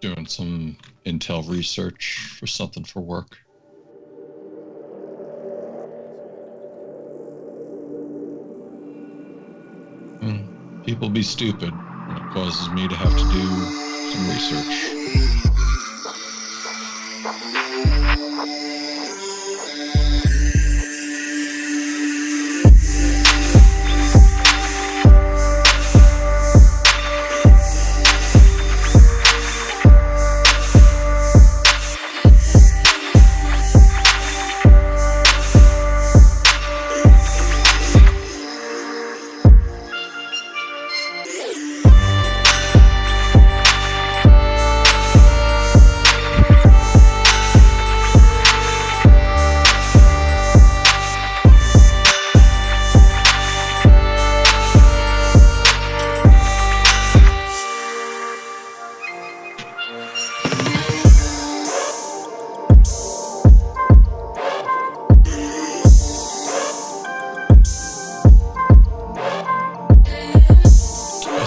Doing some intel research for something for work. People be stupid, and it causes me to have to do some research.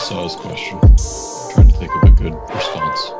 Saw his question. Trying to think of a good response.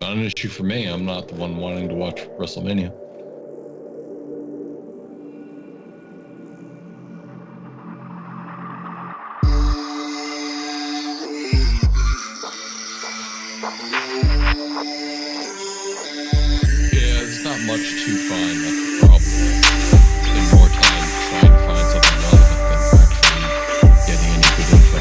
Not an issue for me. I'm not the one wanting to watch WrestleMania. Yeah, there's not much to find. That's the problem. Spend more time trying to find something relevant than actually getting any good info.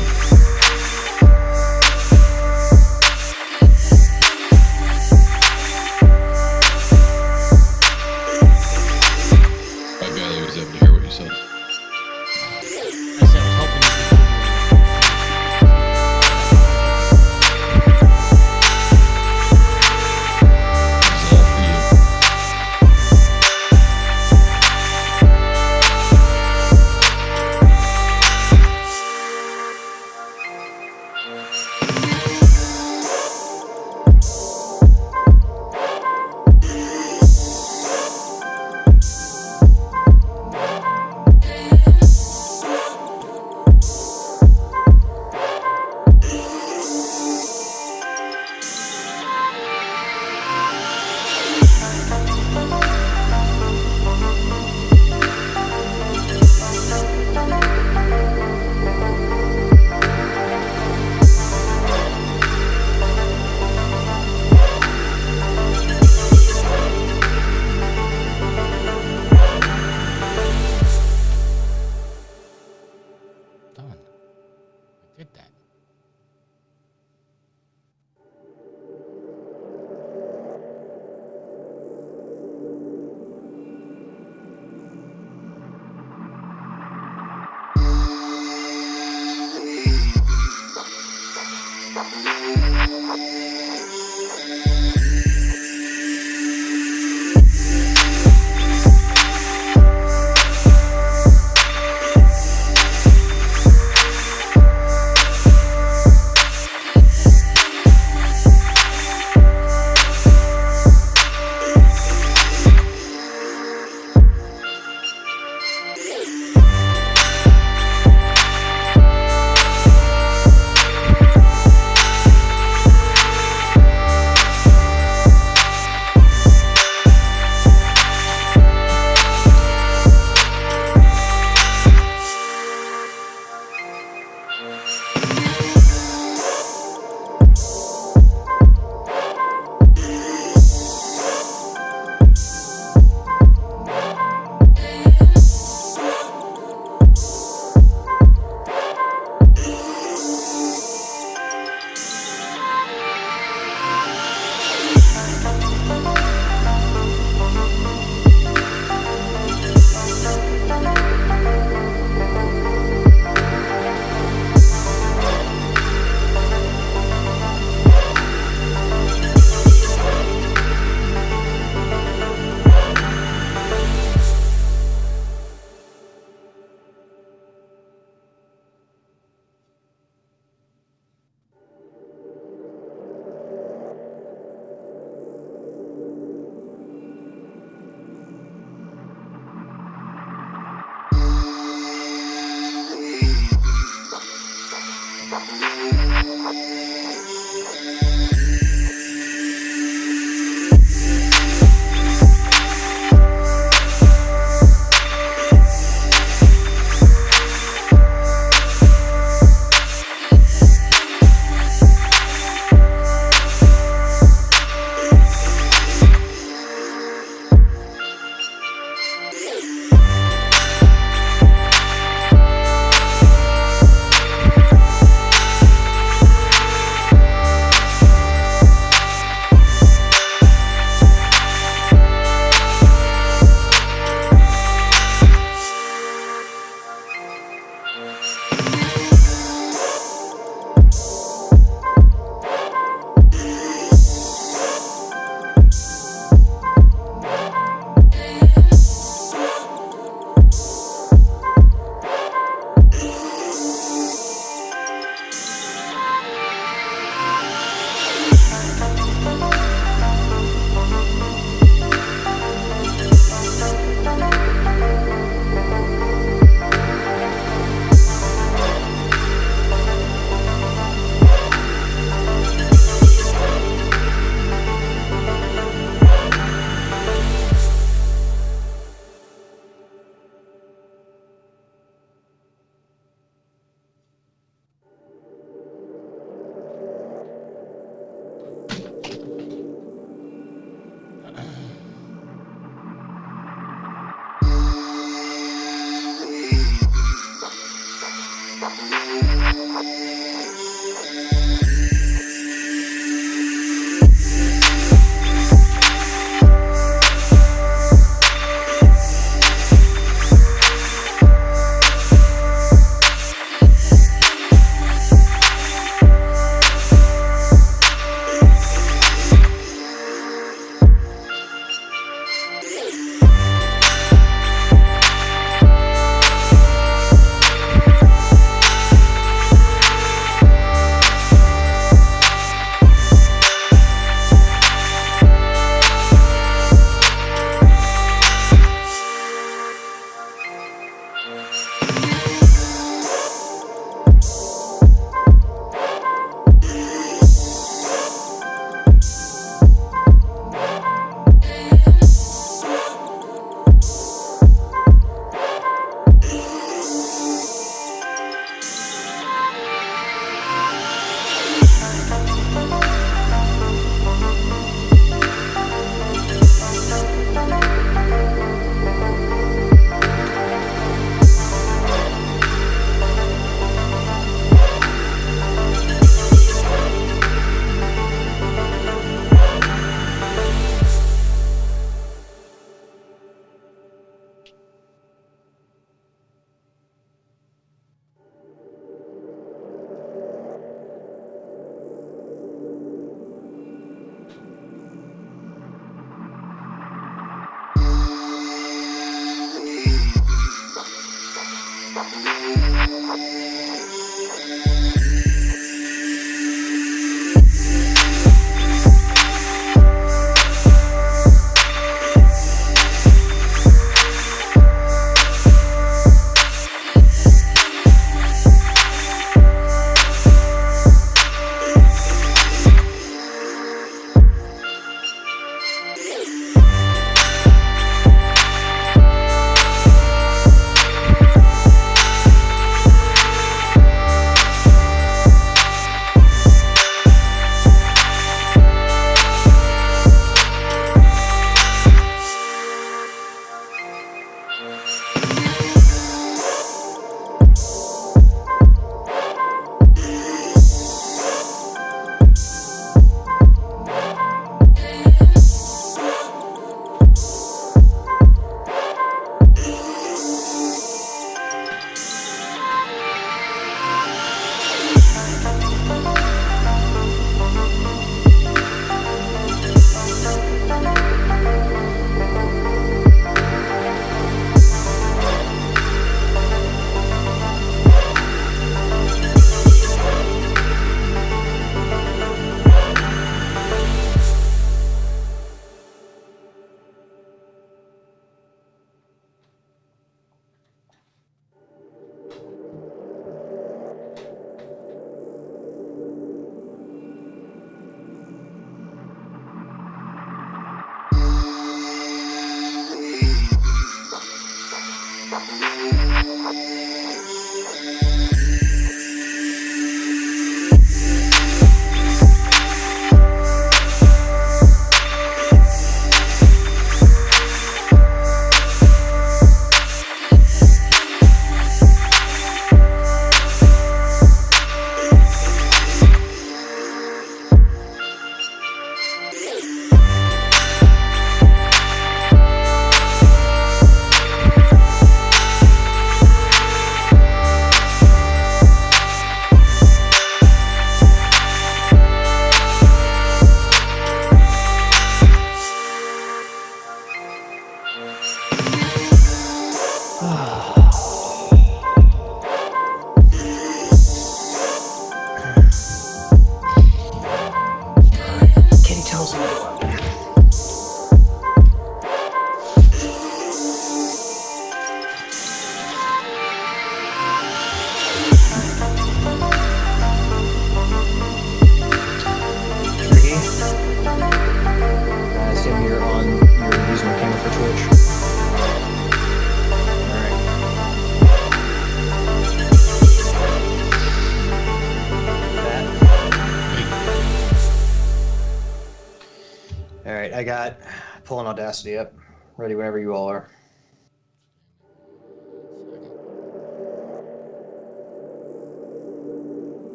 Alright, I got pulling Audacity up. Ready whenever you all are.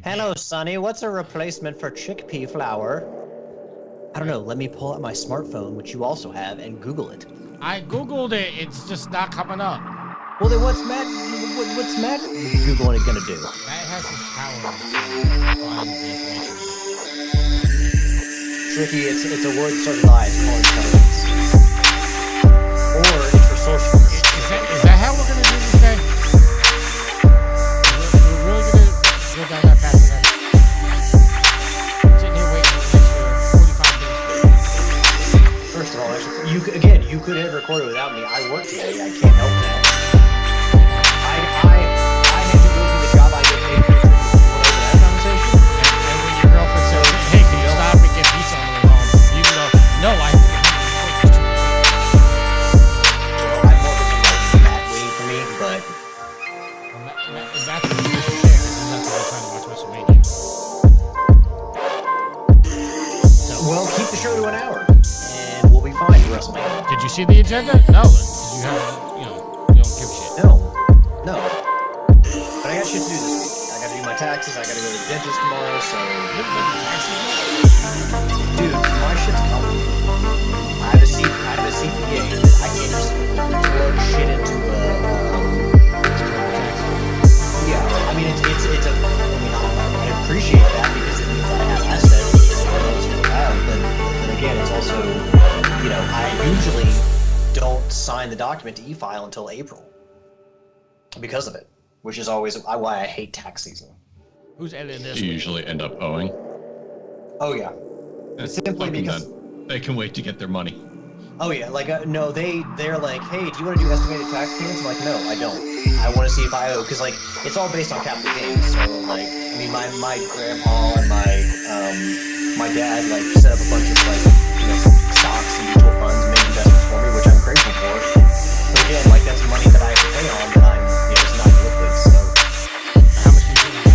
Hello, Sonny. What's a replacement for chickpea flour? I don't know. Let me pull out my smartphone, which you also have, and Google it. I Googled it. It's just not coming up. Well, then what's Matt Googling gonna do? Matt has his power to find the information. Tricky. It's a word that starts with I. It's called intelligence. Or it's for social. Is that how we're gonna do this day? We're really gonna go down that path today? Sitting here waiting for an extra 45 minutes. First of all, actually, you could have recorded without me. I work today. I can't help that. I had to go do the job I get paid for. You want to open that conversation? And when your girlfriend says, hey, can you stop and get pizza on the way home? You can go, no, I have to get home. Well, I'm more of that way for me, but... That's the official chair, because he's not trying to watch WrestleMania. So, well, keep the show to an hour, and we'll be fine for WrestleMania. Did you see the agenda? No, because you haven't, you don't give a shit. No. But I got shit to do this week. I gotta do my taxes, I gotta go to the dentist tomorrow, so... Dude, my shit's coming. I have a CPA. I can't just plug shit into yeah, I mean, I appreciate that because it means I have assets that others don't have, but again, it's also, I usually don't sign the document to e-file until April because of it, which is always why I hate tax season. Who's editing this? You usually end up owing. Oh, yeah. Simply because... They can wait to get their money. Oh yeah, no, they're like, hey, do you want to do estimated tax payments? I'm like, no, I don't. I want to see if I owe, because it's all based on capital gains. So my grandpa and my dad set up a bunch of stocks and mutual funds, and made investments for me, which I'm grateful for. But again, that's money that I have to pay on that I'm it's not liquid. So how much do you think?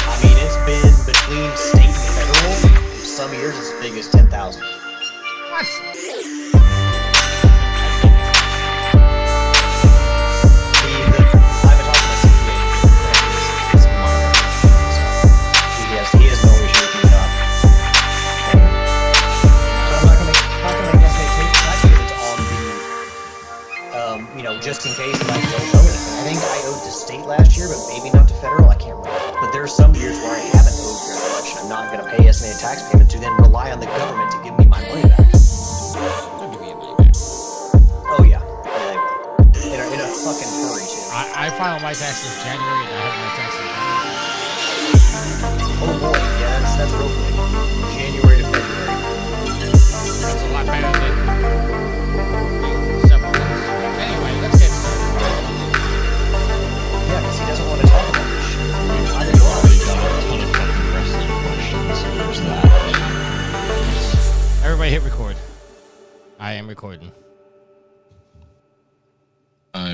I mean, it's been between state and federal. Some years as big as 10,000. What? He has no issue with me not. So I'm not gonna tax payments on the, just in case that I don't owe anything. I think I owed to state last year, but maybe not to federal. I can't remember. But there are some years where I haven't owed very much, and I'm not gonna pay estimated tax payment to then rely on the government to give me my money back. They'll give you your money back. Oh yeah, they will. In a fucking hurry too. I filed my taxes in January, and I have my taxes in Oh boy, yeah, that's real quick. January to February. That's a lot better than several months. Anyway, let's get started.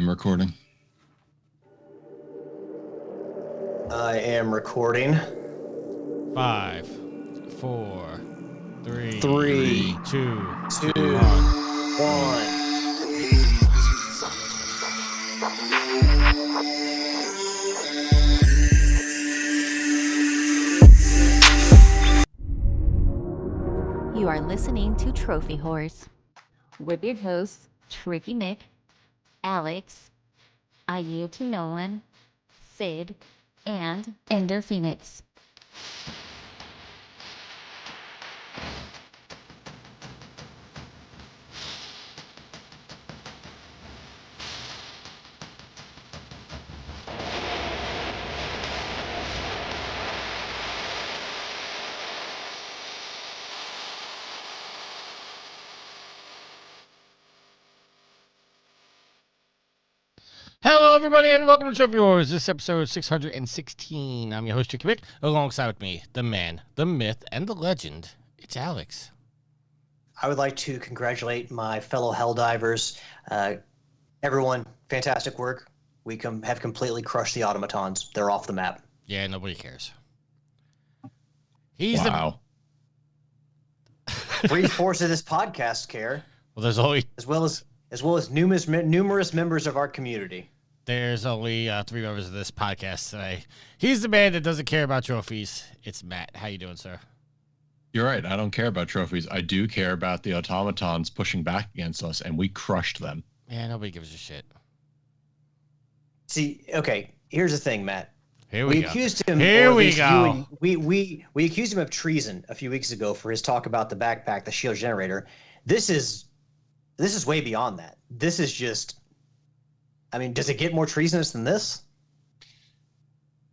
am recording. I am recording. 5, 4, 3, 3, 2, 2, 1. 1. You are listening to Trophy Horse with your hosts, Tricky Nick, Alex, I Yield to Nolan, Sid, and Ender Phoenix. Hello, everybody, and welcome to Trophy Wars. This is episode 616. I'm your host, Tricky Nick. Alongside with me, the man, the myth, and the legend. It's Alex. I would like to congratulate my fellow Helldivers. Everyone, fantastic work. We have completely crushed the automatons. They're off the map. Yeah, nobody cares. He's Wow. Three fourths of this podcast care, Well, there's only numerous members of our community. There's only 3 members of this podcast today. He's the man that doesn't care about trophies. It's Matt. How you doing, sir? You're right. I don't care about trophies. I do care about the automatons pushing back against us, and we crushed them. Yeah, nobody gives a shit. See, okay, here's the thing, Matt. Here We we go. accused him. Here or at we least you go. and- We accused him of treason a few weeks ago for his talk about the backpack, the shield generator. This is way beyond that. This is just. I mean, does it get more treasonous than this?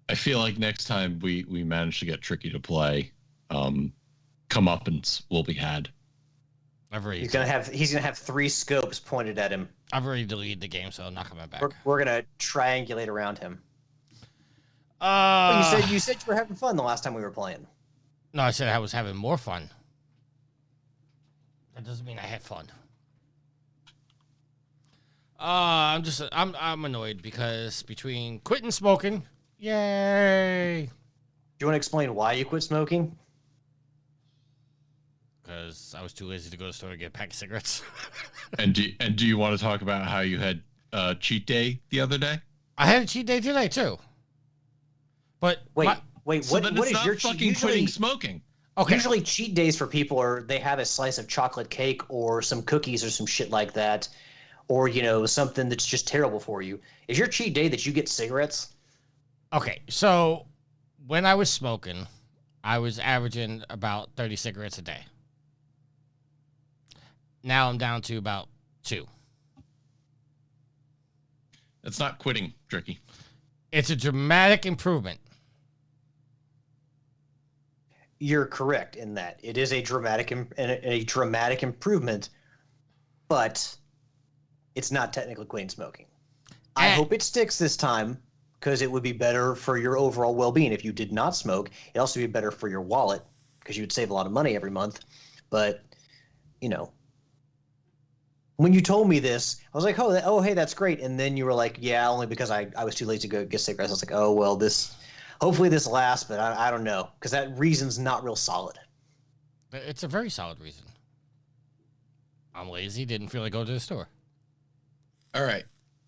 I feel like next time we manage to get Tricky to play, comeuppance will be had. I've already He's gonna have 3 scopes pointed at him. deleted the game, so I'm not coming back. We're gonna triangulate around him. Uh, You said you were having fun the last time we were playing. No, I said I was having more fun. That doesn't mean I had fun. I'm annoyed because between quitting smoking, yay, Do you want to explain why you quit smoking? because I was too lazy to go to the store to get a pack of cigarettes. And do you want to talk about how you had cheat day the other day? I had a cheat day today too. But Wait, So what then is it's not your cheat? fucking quitting smoking. okay, Usually cheat days for people are they have a slice of chocolate cake or some cookies or some shit like that, or something that's just terrible for you. Is your cheat day that you get cigarettes? okay. So when I was smoking, I was averaging about 30 cigarettes a day. Now I'm down to about 2. That's not quitting, Tricky. It's a dramatic improvement. You're correct in that it is a dramatic improvement, but it's not technically quitting smoking. I And- hope it sticks this time because it would be better for your overall well-being if you did not smoke. It'd also be better for your wallet because you would save a lot of money every month. But when you told me this, I was like, oh, hey, that's great. And then you were like, yeah, only because I was too lazy to go get cigarettes. I was like, oh, well, hopefully this lasts, but I don't know because that reason's not real solid. It's a very solid reason. I'm lazy, didn't feel like going to the store. All right.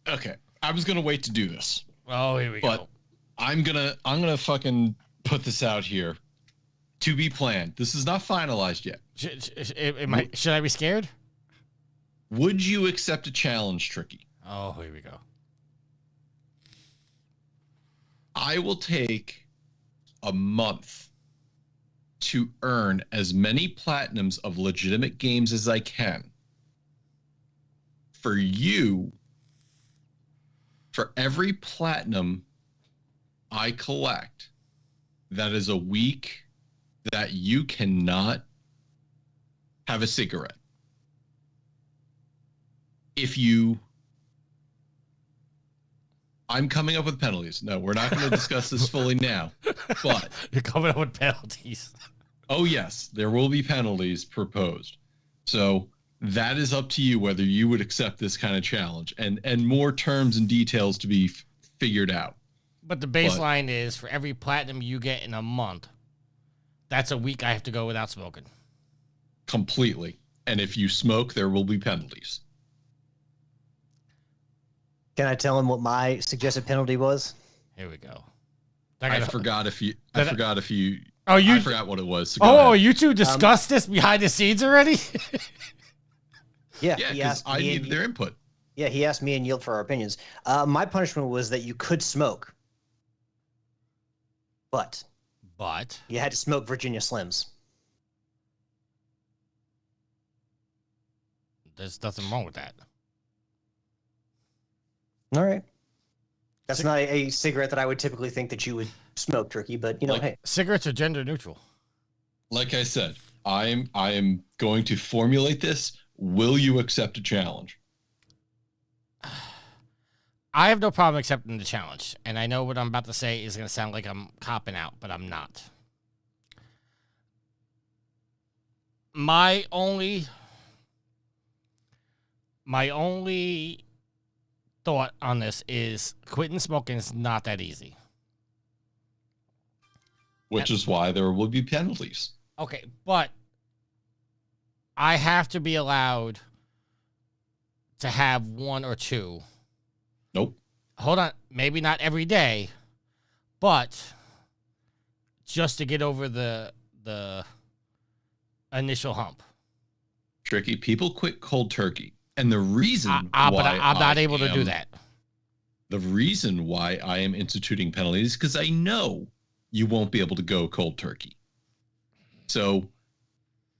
Okay. I was gonna wait to do this, Oh, here we but go. I'm gonna fucking put this out here. To be planned. This is not finalized yet. Should I be scared? Would you accept a challenge, Tricky? Oh, here we go. I will take a month to earn as many platinums of legitimate games as I can. For you, for every platinum I collect, that is a week that you cannot have a cigarette. I'm coming up with penalties. No, we're not going to discuss this fully now. But You're coming up with penalties. oh yes, there will be penalties proposed. So that is up to you whether you would accept this kind of challenge, and more terms and details to be figured out. But the baseline is for every platinum you get in a month, that's a week I have to go without smoking. Completely. And if you smoke, there will be penalties. Can I tell him what my suggested penalty was? Here we go. I forgot what it was. So you two discussed this behind the scenes already? Yeah, because I needed their input. Yeah, he asked me and Yield for our opinions. My punishment was that you could smoke, but you had to smoke Virginia Slims. There's nothing wrong with that. All right. That's not a cigarette that I would typically think that you would smoke, Tricky, but hey. Cigarettes are gender neutral. Like I said, I am going to formulate this. Will you accept a challenge? I have no problem accepting the challenge, and I know what I'm about to say is going to sound like I'm copping out, but I'm not. My only thought on this is quitting smoking is not that easy. Which is why there will be penalties. Okay, but I have to be allowed to have one or two. Nope. Hold on. Maybe not every day, but just to get over the initial hump. Tricky. People quit cold turkey. And the reason but I'm not able to do that. The reason why I am instituting penalties is because I know you won't be able to go cold turkey. So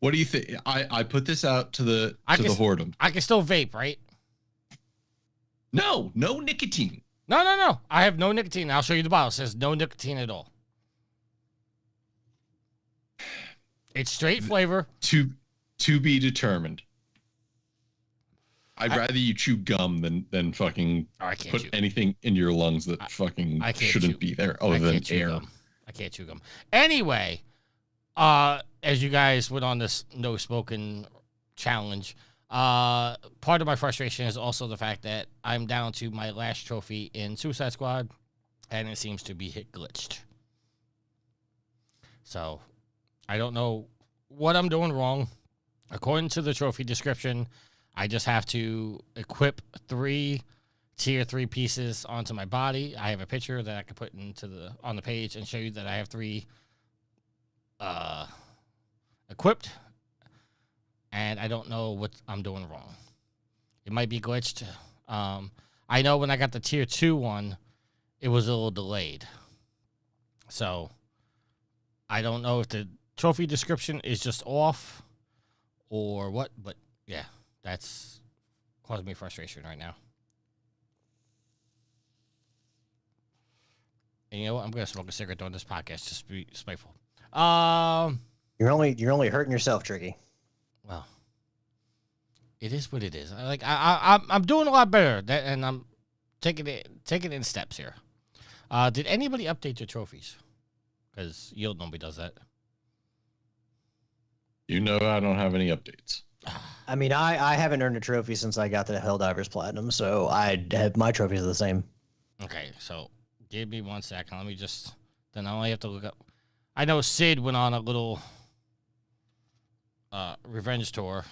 what do you think? I put this out to the whoredom. I can still vape, right? No nicotine. No. I have no nicotine. I'll show you the bottle. It says no nicotine at all. It's straight flavor. To be determined. I'd rather you chew gum than fucking put anything in your lungs that fucking shouldn't be there other than air. I can't chew gum. Anyway, as you guys went on this no smoking challenge, part of my frustration is also the fact that I'm down to my last trophy in Suicide Squad, and it seems to be hit glitched. So I don't know what I'm doing wrong. According to the trophy description, I just have to equip 3 tier 3 pieces onto my body. I have a picture that I can put on the page and show you that I have 3 equipped, and I don't know what I'm doing wrong. It might be glitched. I know when I got the tier 2 one, it was a little delayed. So I don't know if the trophy description is just off or what, but yeah. That's causing me frustration right now. And you know what? I'm gonna smoke a cigarette during this podcast just to be spiteful. You're only hurting yourself, Tricky. Well, it is what it is. I'm doing a lot better, and I'm taking it in steps here. Did anybody update your trophies? Because Yield normally does that. I don't have any updates. I mean, I haven't earned a trophy since I got the Helldivers Platinum, so my trophies are the same. Okay, so give me 1 second. Let me just... Then I only have to look up... I know Sid went on a little revenge tour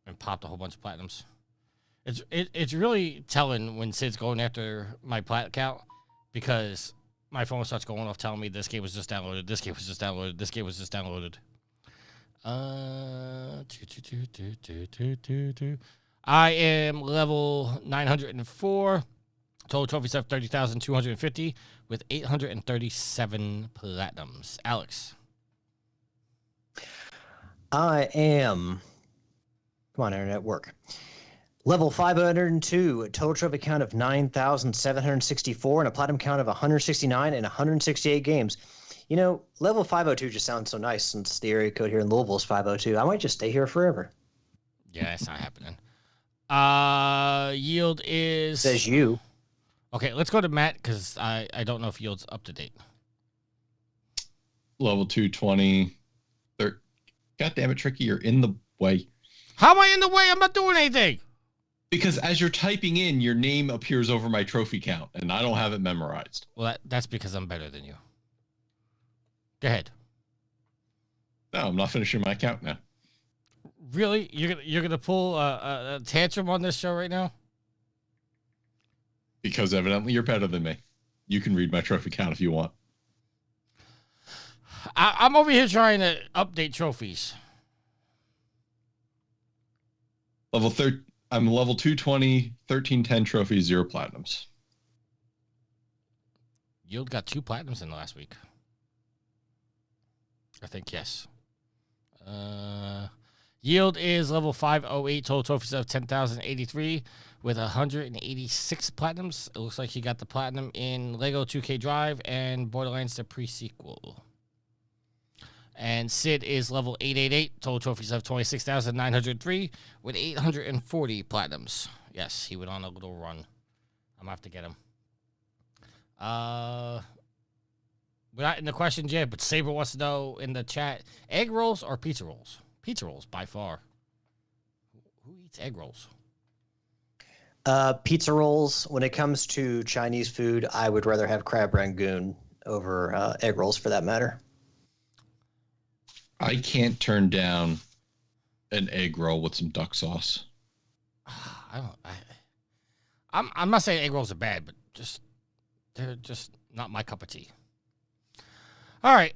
and popped a whole bunch of platinums. It's really telling when Sid's going after my plat count, because my phone starts going off telling me this game was just downloaded, this game was just downloaded, this game was just downloaded. I am level 904. Total trophies have 30,250 with 837 platinums. Alex. I am. Come on, internet, work. Level 502, total trophy count of 9,764, and a platinum count of 169 and 168 games. Level 502 just sounds so nice since the area code here in Louisville is 502. I might just stay here forever. Yeah, that's not happening. Yield is... Says you. Okay, let's go to Matt, because I don't know if Yield's up to date. Level 220. God damn it, Tricky, you're in the way. How am I in the way? I'm not doing anything. Because as you're typing in, your name appears over my trophy count, and I don't have it memorized. Well, that's because I'm better than you. Go ahead. No, I'm not finishing my count now. Really? You're gonna pull a tantrum on this show right now? Because evidently you're better than me. You can read my trophy count if you want. I'm over here trying to update trophies. I'm level 220, 1310 trophies, 0 platinums. Yield got 2 platinums in the last week. I think, yes. Yield is level 508, total trophies of 10,083 with 186 platinums. It looks like he got the platinum in Lego 2K Drive and Borderlands the pre-sequel. And Sid is level 888, total trophies of 26,903 with 840 platinums. Yes, he went on a little run. I'm going to have to get him. We're not in the questions yet, but Saber wants to know in the chat, egg rolls or pizza rolls? Pizza rolls, by far. Who eats egg rolls? Pizza rolls. When it comes to Chinese food, I would rather have crab rangoon over egg rolls for that matter. I can't turn down an egg roll with some duck sauce. I'm not saying egg rolls are bad, but they're just not my cup of tea. All right,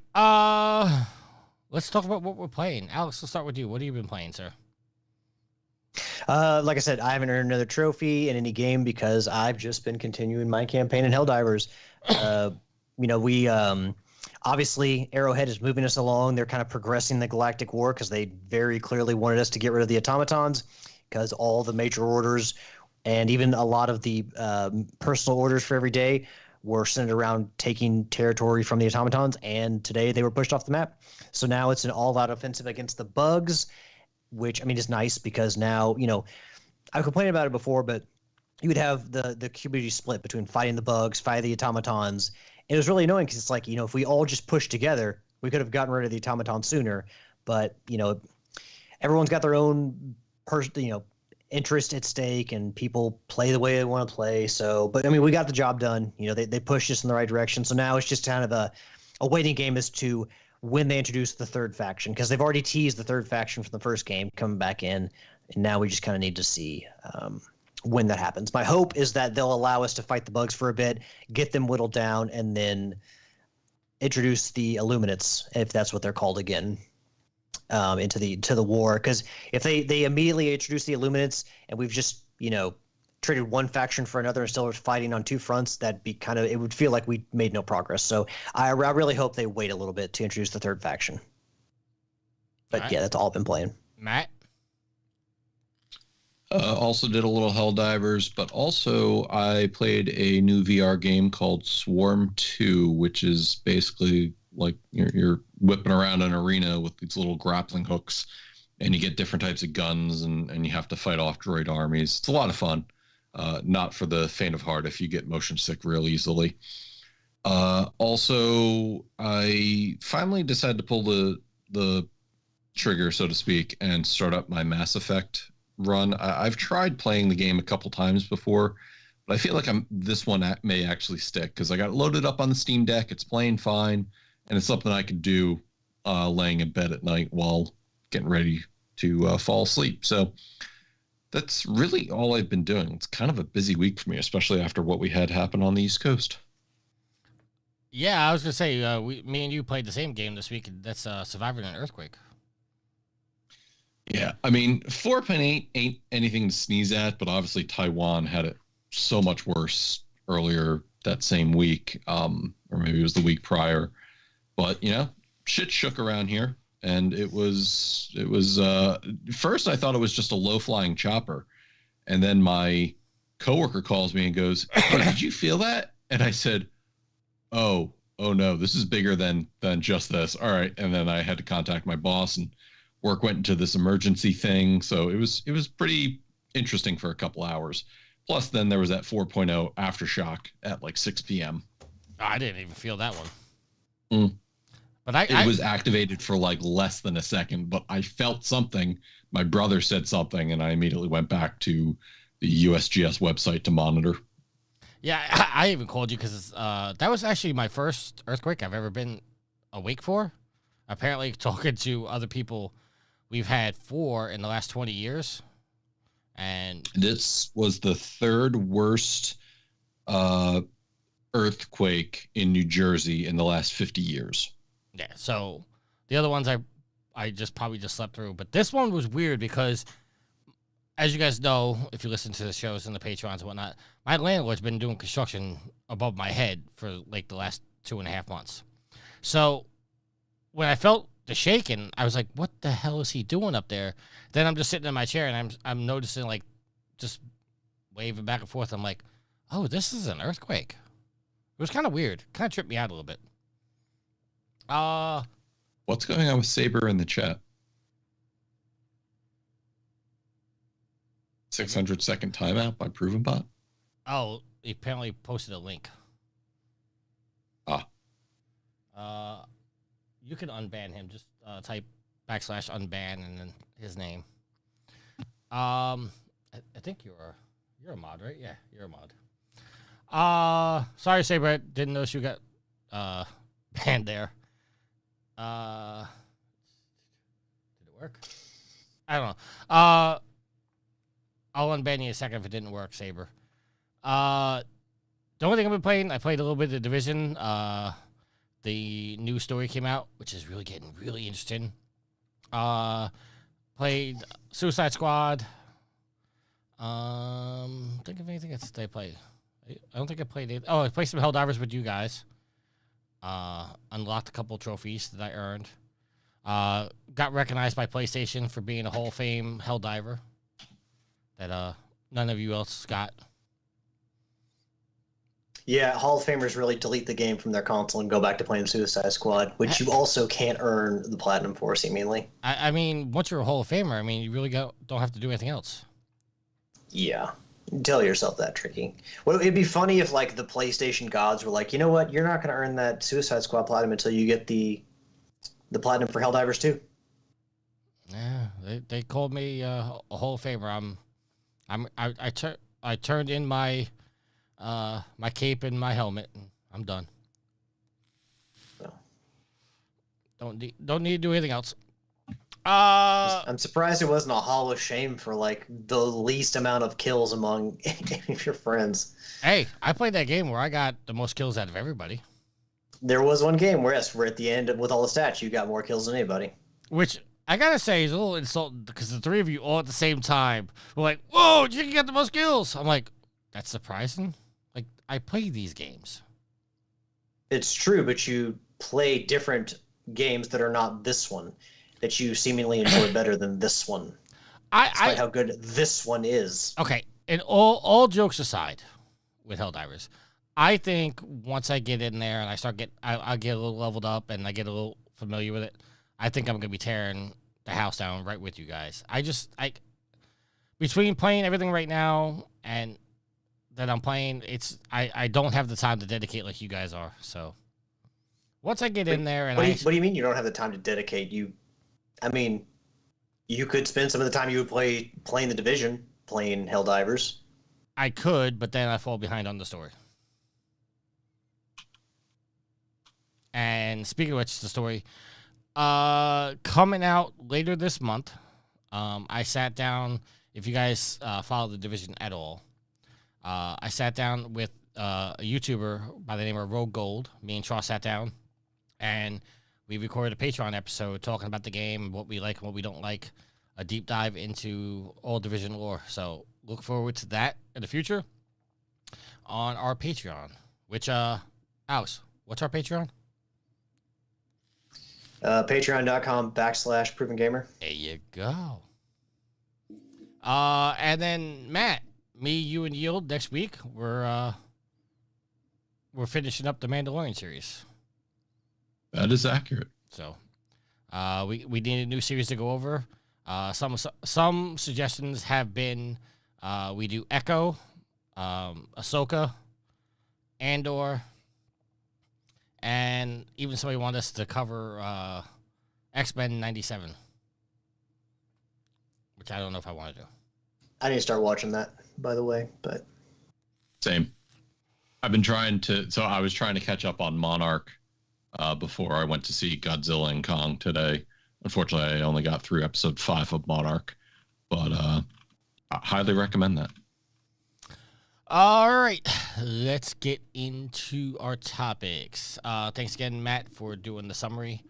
let's talk about what we're playing. Alex, let's start with you. What have you been playing, sir? Like I said, I haven't earned another trophy in any game because I've just been continuing my campaign in Helldivers. We obviously Arrowhead is moving us along. They're kind of progressing the Galactic War because they very clearly wanted us to get rid of the automatons because all the major orders and even a lot of the personal orders for every day were centered around taking territory from the automatons, and today they were pushed off the map. So now it's an all-out offensive against the bugs, which, I mean, is nice because now, I complained about it before, but you would have the community split between fighting the bugs, fighting the automatons. It was really annoying because it's like, if we all just pushed together, we could have gotten rid of the automatons sooner. But, everyone's got their own interest at stake, and people play the way they want to play. So, but I mean, we got the job done. They pushed us in the right direction. So now it's just kind of a waiting game as to when they introduce the third faction, because they've already teased the third faction from the first game coming back in, and now we just kind of need to see when that happens. My hope is that they'll allow us to fight the bugs for a bit, get them whittled down, and then introduce the Illuminates, if that's what they're called again, into the war. Because if they immediately introduce the Illuminates and we've just traded one faction for another and still are fighting on two fronts, that'd be it would feel like we made no progress. So I really hope they wait a little bit to introduce the third faction. But yeah, that's all I've been playing. Matt? Also did a little Helldivers, but also I played a new VR game called Swarm 2, which is basically like you're whipping around an arena with these little grappling hooks, and you get different types of guns, and you have to fight off droid armies. It's a lot of fun. Not for the faint of heart if you get motion sick real easily. Also, I finally decided to pull the trigger, so to speak, and start up my Mass Effect run. I've tried playing the game a couple times before, but I feel like this one may actually stick because I got it loaded up on the Steam Deck. It's playing fine, and it's something I could do laying in bed at night while getting ready to fall asleep. So that's really all I've been doing. It's kind of a busy week for me, especially after what we had happen on the East Coast. Yeah, I was gonna say me and you played the same game this week. That's Surviving an Earthquake. Yeah, I mean, 4.8 ain't anything to sneeze at, but obviously Taiwan had it so much worse earlier that same week, or maybe it was the week prior. But shit shook around here, and it was first I thought it was just a low-flying chopper, and then my coworker calls me and goes, "Hey, did you feel that?" And I said, "Oh no, this is bigger than just this." All right, and then I had to contact my boss, and work went into this emergency thing. So it was pretty interesting for a couple hours. Plus, then there was that 4.0 aftershock at like 6 p.m. I didn't even feel that one. But it was activated for like less than a second, but I felt something. My brother said something, and I immediately went back to the USGS website to monitor. Yeah, I even called you because that was actually my first earthquake I've ever been awake for. Apparently, talking to other people, we've had 4 in the last 20 years. And this was the 3rd worst earthquake in New Jersey in the last 50 years. Yeah, so the other ones I just probably just slept through. But this one was weird because, as you guys know, if you listen to the shows and the Patrons and whatnot, my landlord's been doing construction above my head for like the last 2.5 months. So when I felt the shaking, I was like, what the hell is he doing up there? Then I'm just sitting in my chair and I'm noticing like just waving back and forth. I'm like, oh, this is an earthquake. It was kind of weird. Kind of tripped me out a little bit. What's going on with Saber in the chat? 600-second timeout by Proven Bot. Oh, he apparently posted a link. You can unban him. Just type /unban and then his name. I think you're a mod, right? Yeah, you're a mod. Sorry, Saber, didn't notice you got banned there. Did it work? I don't know. I'll unban you in a second if it didn't work, Saber. The only thing I've been playing, I played a little bit of The Division. The new story came out, which is really getting really interesting. Played Suicide Squad. Think of anything else they played. I don't think I played it. Oh, I played some Helldivers with you guys. Unlocked a couple trophies that I earned. Got recognized by PlayStation for being a Hall of Fame Helldiver that none of you else got. Yeah, Hall of Famers really delete the game from their console and go back to playing Suicide Squad, which you also can't earn the platinum for, seemingly. I mean, once you're a Hall of Famer, I mean, you really don't have to do anything else. Yeah. Tell yourself that, Tricky. Well, it'd be funny if, like, the PlayStation gods were like, you know what, you're not going to earn that Suicide Squad platinum until you get the platinum for Helldivers 2. Yeah, they called me a Hall of Famer. I turned in my my cape and my helmet, and I'm done. Well, don't need to do anything else. I'm surprised it wasn't a Hall of Shame for like the least amount of kills among any of your friends. Hey, I played that game where I got the most kills out of everybody. There was one game where, yes, we're at the end with all the stats, you got more kills than anybody. Which I gotta say is a little insulting because the 3 of you all at the same time were like, "Whoa, you got the most kills!" I'm like, that's surprising. Like, I play these games. It's true, but you play different games that are not this one, that you seemingly enjoy better than this one. Despite how good this one is. Okay, and all jokes aside, with Helldivers, I think once I get in there and I get a little leveled up and I get a little familiar with it, I think I'm gonna be tearing the house down right with you guys. Between playing everything right now and that I'm playing, I don't have the time to dedicate like you guys are. So once I get in there and what do you mean you don't have the time to dedicate? I mean, you could spend some of the time you would playing The Division, playing Helldivers. I could, but then I fall behind on the story. And speaking of which, the story coming out later this month. I sat down. If you guys follow The Division at all, I sat down with a YouTuber by the name of Rogue Gold. Me and Shaw sat down, and we recorded a Patreon episode talking about the game, what we like and what we don't like, a deep dive into all Division lore. So look forward to that in the future on our Patreon. Which, Alex, what's our Patreon? Patreon.com/ProvenGamer. There you go. And then Matt, me, you, and Yield next week. We're finishing up the Mandalorian series. That is accurate. So, we need a new series to go over. Some suggestions have been we do Echo, Ahsoka, Andor, And even somebody wanted us to cover X-Men 97, which I don't know if I want to do. I need to start watching that, by the way. But Same. I've been trying to. So I was trying to catch up on Monarch before I went to see Godzilla and Kong today. Unfortunately, I only got through episode 5 of Monarch, but I highly recommend that. All right, let's get into our topics. Thanks again, Matt, for doing the summary.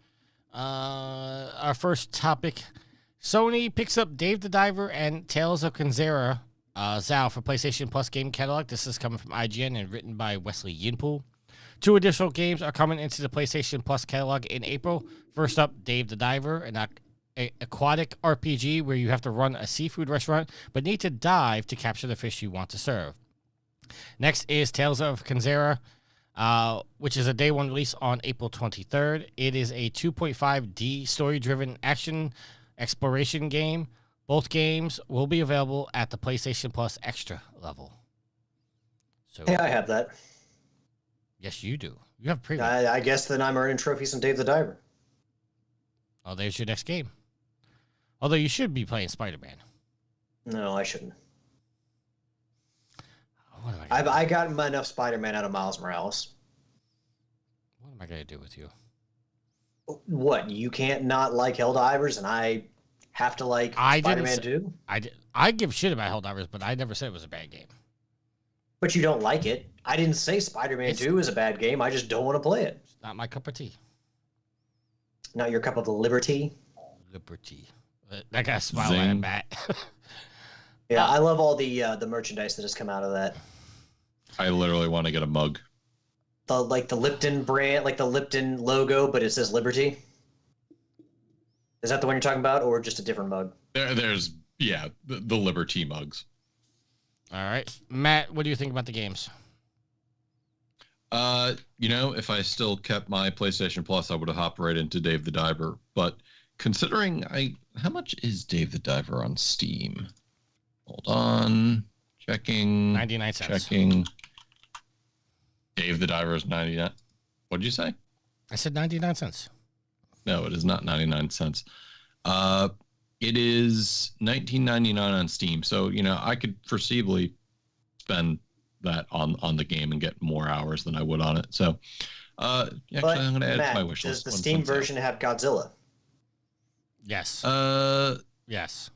Our first topic, Sony picks up Dave the Diver and Tales of Kanzera Zao for PlayStation Plus game catalog. This is coming from IGN and written by Wesley Yinpool. 2 additional games are coming into the PlayStation Plus catalog in April. First up, Dave the Diver, an aquatic RPG where you have to run a seafood restaurant but need to dive to capture the fish you want to serve. Next is Tales of Kanzera, which is a day 1 release on April 23rd. It is a 2.5D story-driven action exploration game. Both games will be available at the PlayStation Plus Extra level. So, yeah, I have that. Yes, you do. You have preview. I guess then I'm earning trophies on Dave the Diver. Oh, there's your next game. Although you should be playing Spider-Man. No, I shouldn't. What am I gonna I got enough Spider-Man out of Miles Morales. What am I going to do with you? What? You can't not like Helldivers, and I have to like Spider-Man too? I give shit about Helldivers, but I never said it was a bad game. But you don't like it. I didn't say Spider-Man 2 is a bad game. I just don't want to play it. It's not my cup of tea. Not your cup of liberty. Liberty. That got a smile Zing. at him, Matt. Yeah, I love all the merchandise that has come out of that. I literally want to get a mug. The Lipton brand, like the Lipton logo, but it says Liberty. Is that the one you're talking about, or just a different mug? There's the Liberty mugs. All right. Matt, what do you think about the games? If I still kept my PlayStation Plus, I would have hopped right into Dave the Diver. But considering how much is Dave the Diver on Steam? Hold on. Checking. 99 cents. Checking. Dave the Diver is 99. What did you say? I said 99 cents. No, it is not 99 cents. It is $19.99 on Steam. So, I could foreseeably spend that on the game and get more hours than I would on it. So, actually, I'm going to add it to my wish list. Does the Steam version have Godzilla? Yes. Yes.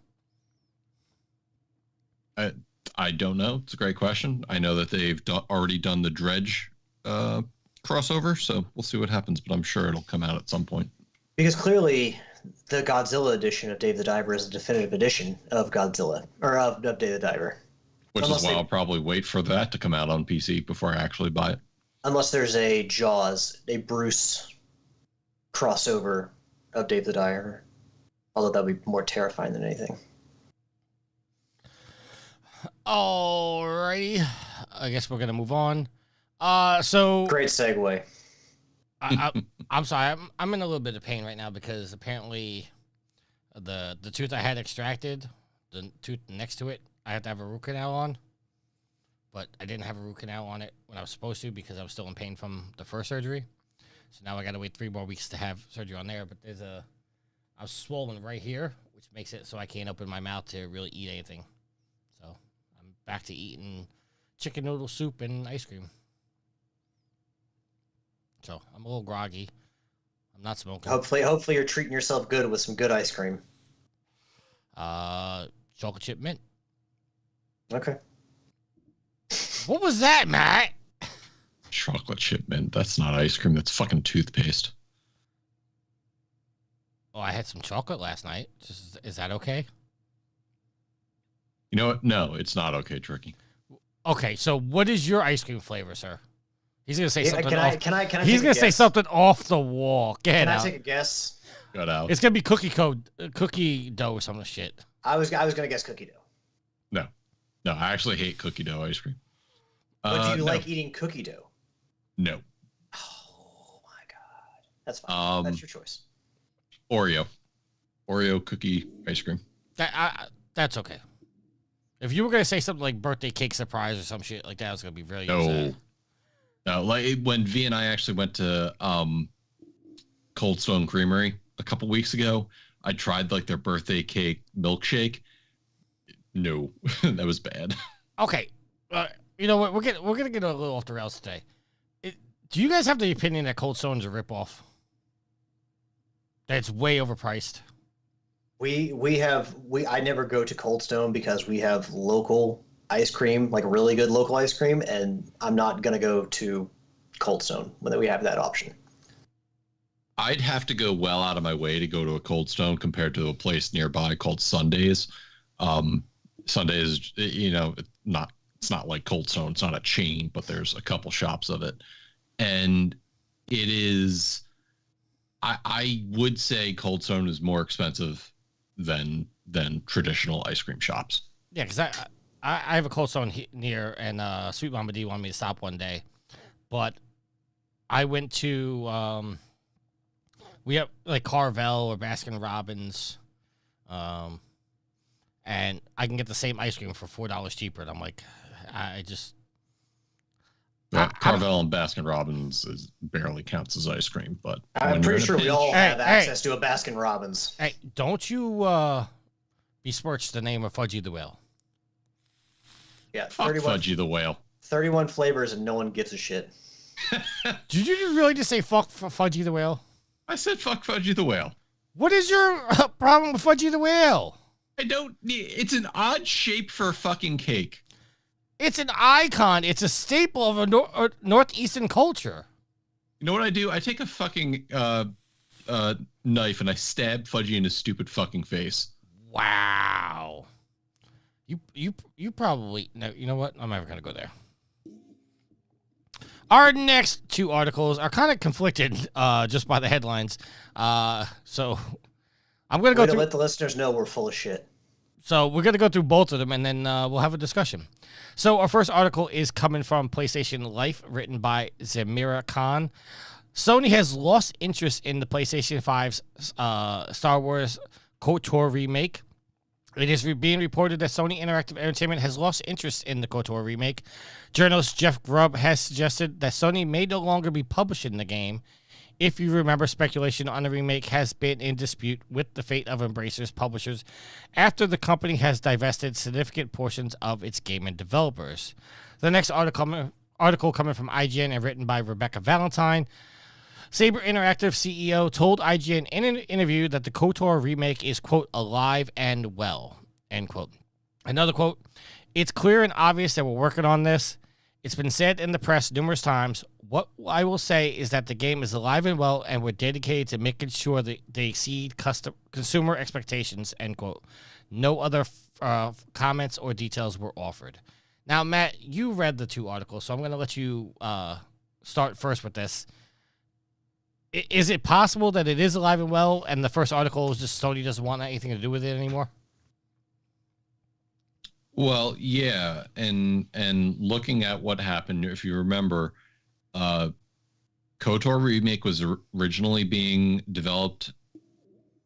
I don't know. It's a great question. I know that they've already done the Dredge crossover, so we'll see what happens, but I'm sure it'll come out at some point. Because clearly, the Godzilla edition of Dave the Diver is a definitive edition of Godzilla, or of Dave the Diver. Which is why I'll probably wait for that to come out on PC before I actually buy it. Unless there's a Jaws, a Bruce crossover of Dave the Diver. Although that would be more terrifying than anything. Alrighty. I guess we're going to move on. So Great segue. I'm sorry. I'm in a little bit of pain right now because apparently the tooth I had extracted, the tooth next to it, I have to have a root canal on. But I didn't have a root canal on it when I was supposed to because I was still in pain from the first surgery. So now I got to wait 3 more weeks to have surgery on there. But I was swollen right here, which makes it so I can't open my mouth to really eat anything. So I'm back to eating chicken noodle soup and ice cream. So I'm a little groggy. I'm not smoking. Hopefully you're treating yourself good with some good ice cream. Chocolate chip mint. Okay. What was that, Matt? Chocolate chip mint. That's not ice cream. That's fucking toothpaste. Oh, I had some chocolate last night. Is that okay? You know what? No, it's not okay, Tricky. Okay, so what is your ice cream flavor, sir? He's gonna say something. Can I He's gonna say something off the wall. Get out. Can I take a guess? Got out. It's gonna be cookie dough or some shit. I was gonna guess cookie dough. No, I actually hate cookie dough ice cream. But do you no. like eating cookie dough? No. Oh my god. That's fine. That's your choice. Oreo cookie ice cream. That's okay. If you were gonna say something like birthday cake surprise or some shit like that, I was gonna be really No. upset. No, like when V and I actually went to Cold Stone Creamery a couple weeks ago, I tried like their birthday cake milkshake. No, that was bad. Okay, you know what? We're gonna get a little off the rails today. Do you guys have the opinion that Cold Stone's a ripoff? That it's way overpriced. I never go to Cold Stone because we have local ice cream, like really good local ice cream, and I'm not gonna go to Cold Stone when we have that option. I'd have to go well out of my way to go to a Cold Stone compared to a place nearby called Sundays. Sundays, you know, it's not like Cold Stone. It's not a chain, but there's a couple shops of it, and it is. I would say Cold Stone is more expensive than traditional ice cream shops. Yeah, because I have a Cold Stone near, and Sweet Mama D wanted me to stop one day, but I went to we have like Carvel or Baskin Robbins, and I can get the same ice cream for $4 cheaper. And I'm like, I just. Carvel and Baskin Robbins barely counts as ice cream, but I'm pretty sure we all have access to a Baskin Robbins. Hey, don't you besmirch the name of Fudgie the Whale? Yeah, fuck Fudgie the Whale. 31 flavors and no one gives a shit. Did you really just say fuck Fudgie the Whale? I said fuck Fudgie the Whale. What is your problem with Fudgie the Whale? It's an odd shape for a fucking cake. It's an icon. It's a staple of a northeastern culture. You know what I do? I take a fucking knife and I stab Fudgie in his stupid fucking face. Wow. You probably no. You know what? I'm never gonna go there. Our next two articles are kind of conflicted, just by the headlines. So I'm gonna go to through. Let the listeners know we're full of shit. So we're gonna go through both of them, and then we'll have a discussion. So our first article is coming from PlayStation Life, written by Zamira Khan. Sony has lost interest in the PlayStation 5's Star Wars KOTOR remake. It is being reported that Sony Interactive Entertainment has lost interest in the KOTOR remake. Journalist Jeff Grubb has suggested that Sony may no longer be publishing the game. If you remember, speculation on the remake has been in dispute with the fate of Embracer's publishers after the company has divested significant portions of its game and developers. The next article coming from IGN and written by Rebecca Valentine. Saber Interactive CEO told IGN in an interview that the KOTOR remake is, quote, alive and well, end quote. Another quote, it's clear and obvious that we're working on this. It's been said in the press numerous times. What I will say is that the game is alive and well, and we're dedicated to making sure that they exceed consumer expectations, end quote. No other comments or details were offered. Now, Matt, you read the two articles, so I'm going to let you start first with this. Is it possible that it is alive and well, and the first article is just Sony doesn't want anything to do with it anymore? Well, yeah, and looking at what happened, if you remember, KOTOR remake was originally being developed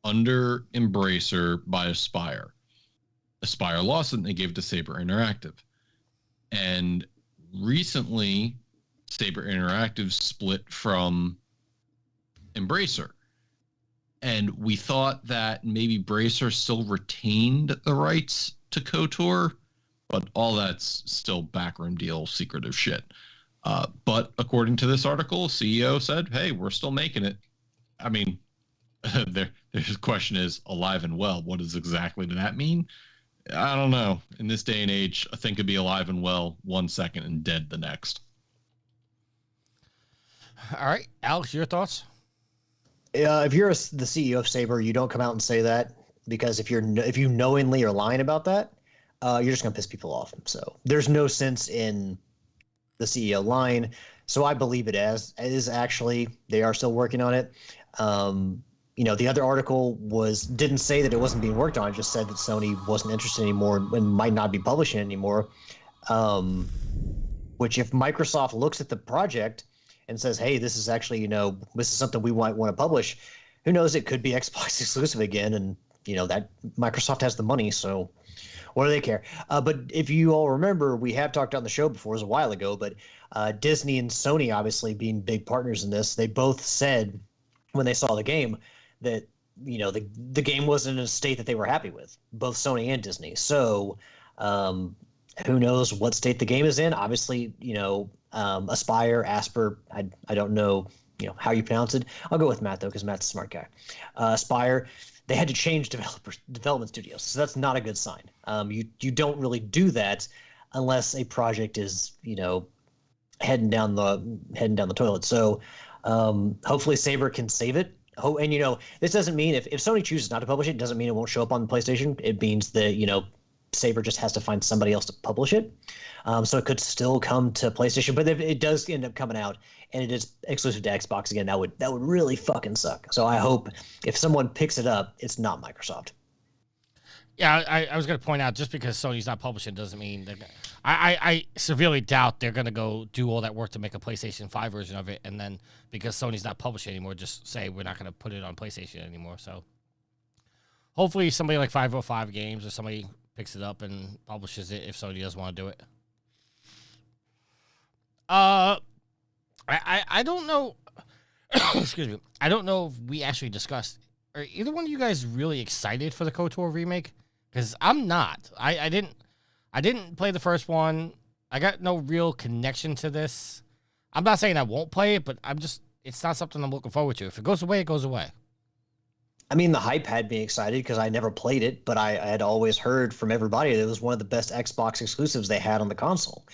under Embracer by Aspyr. Aspyr lost it, and they gave it to Saber Interactive. And recently, Saber Interactive split from Embracer. And we thought that maybe Bracer still retained the rights to KOTOR, but all that's still backroom deal, secretive shit. But according to this article, CEO said, hey, we're still making it. I mean, their question is alive and well. What does exactly that mean? I don't know. In this day and age, a thing could be alive and well 1 second and dead the next. All right. Alex, your thoughts? If you're the CEO of Saber, you don't come out and say that, because if you knowingly are lying about that, you're just gonna piss people off. So there's no sense in the CEO lying. So I believe it is actually they are still working on it. The other article didn't say that it wasn't being worked on. It just said that Sony wasn't interested anymore and might not be publishing anymore. Which, if Microsoft looks at the project and says, hey, this is actually, this is something we might want to publish, who knows, it could be Xbox exclusive again. And, that Microsoft has the money. So What do they care? But if you all remember, we have talked on the show before, it was a while ago, but Disney and Sony obviously being big partners in this, they both said when they saw the game that, you know, the game wasn't in a state that they were happy with, both Sony and Disney. So who knows what state the game is in? Obviously, you know, Aspire, Asper, I don't know, you know, how you pronounce it. I'll go with Matt though, because Matt's a smart guy. Aspire, they had to change development studios, so that's not a good sign. You don't really do that unless a project is, you know, heading down the toilet. So hopefully Saber can save it. And, you know, this doesn't mean if Sony chooses not to publish it, doesn't mean it won't show up on the PlayStation. It means that, you know, Saber just has to find somebody else to publish it. So it could still come to PlayStation. But if it does end up coming out and it is exclusive to Xbox again, that would really fucking suck. So I hope if someone picks it up, it's not Microsoft. Yeah, I was going to point out, just because Sony's not publishing doesn't mean that. I severely doubt they're going to go do all that work to make a PlayStation 5 version of it, and then because Sony's not publishing anymore, just say we're not going to put it on PlayStation anymore. So hopefully somebody like 505 Games or somebody picks it up and publishes it if Sony doesn't want to do it. I don't know. Excuse me. I don't know if we actually discussed. Are either one of you guys really excited for the KOTOR remake? Because I'm not. I didn't play the first one. I got no real connection to this. I'm not saying I won't play it, but it's not something I'm looking forward to. If it goes away, it goes away. I mean, the hype had me excited because I never played it, but I had always heard from everybody that it was one of the best Xbox exclusives they had on the console.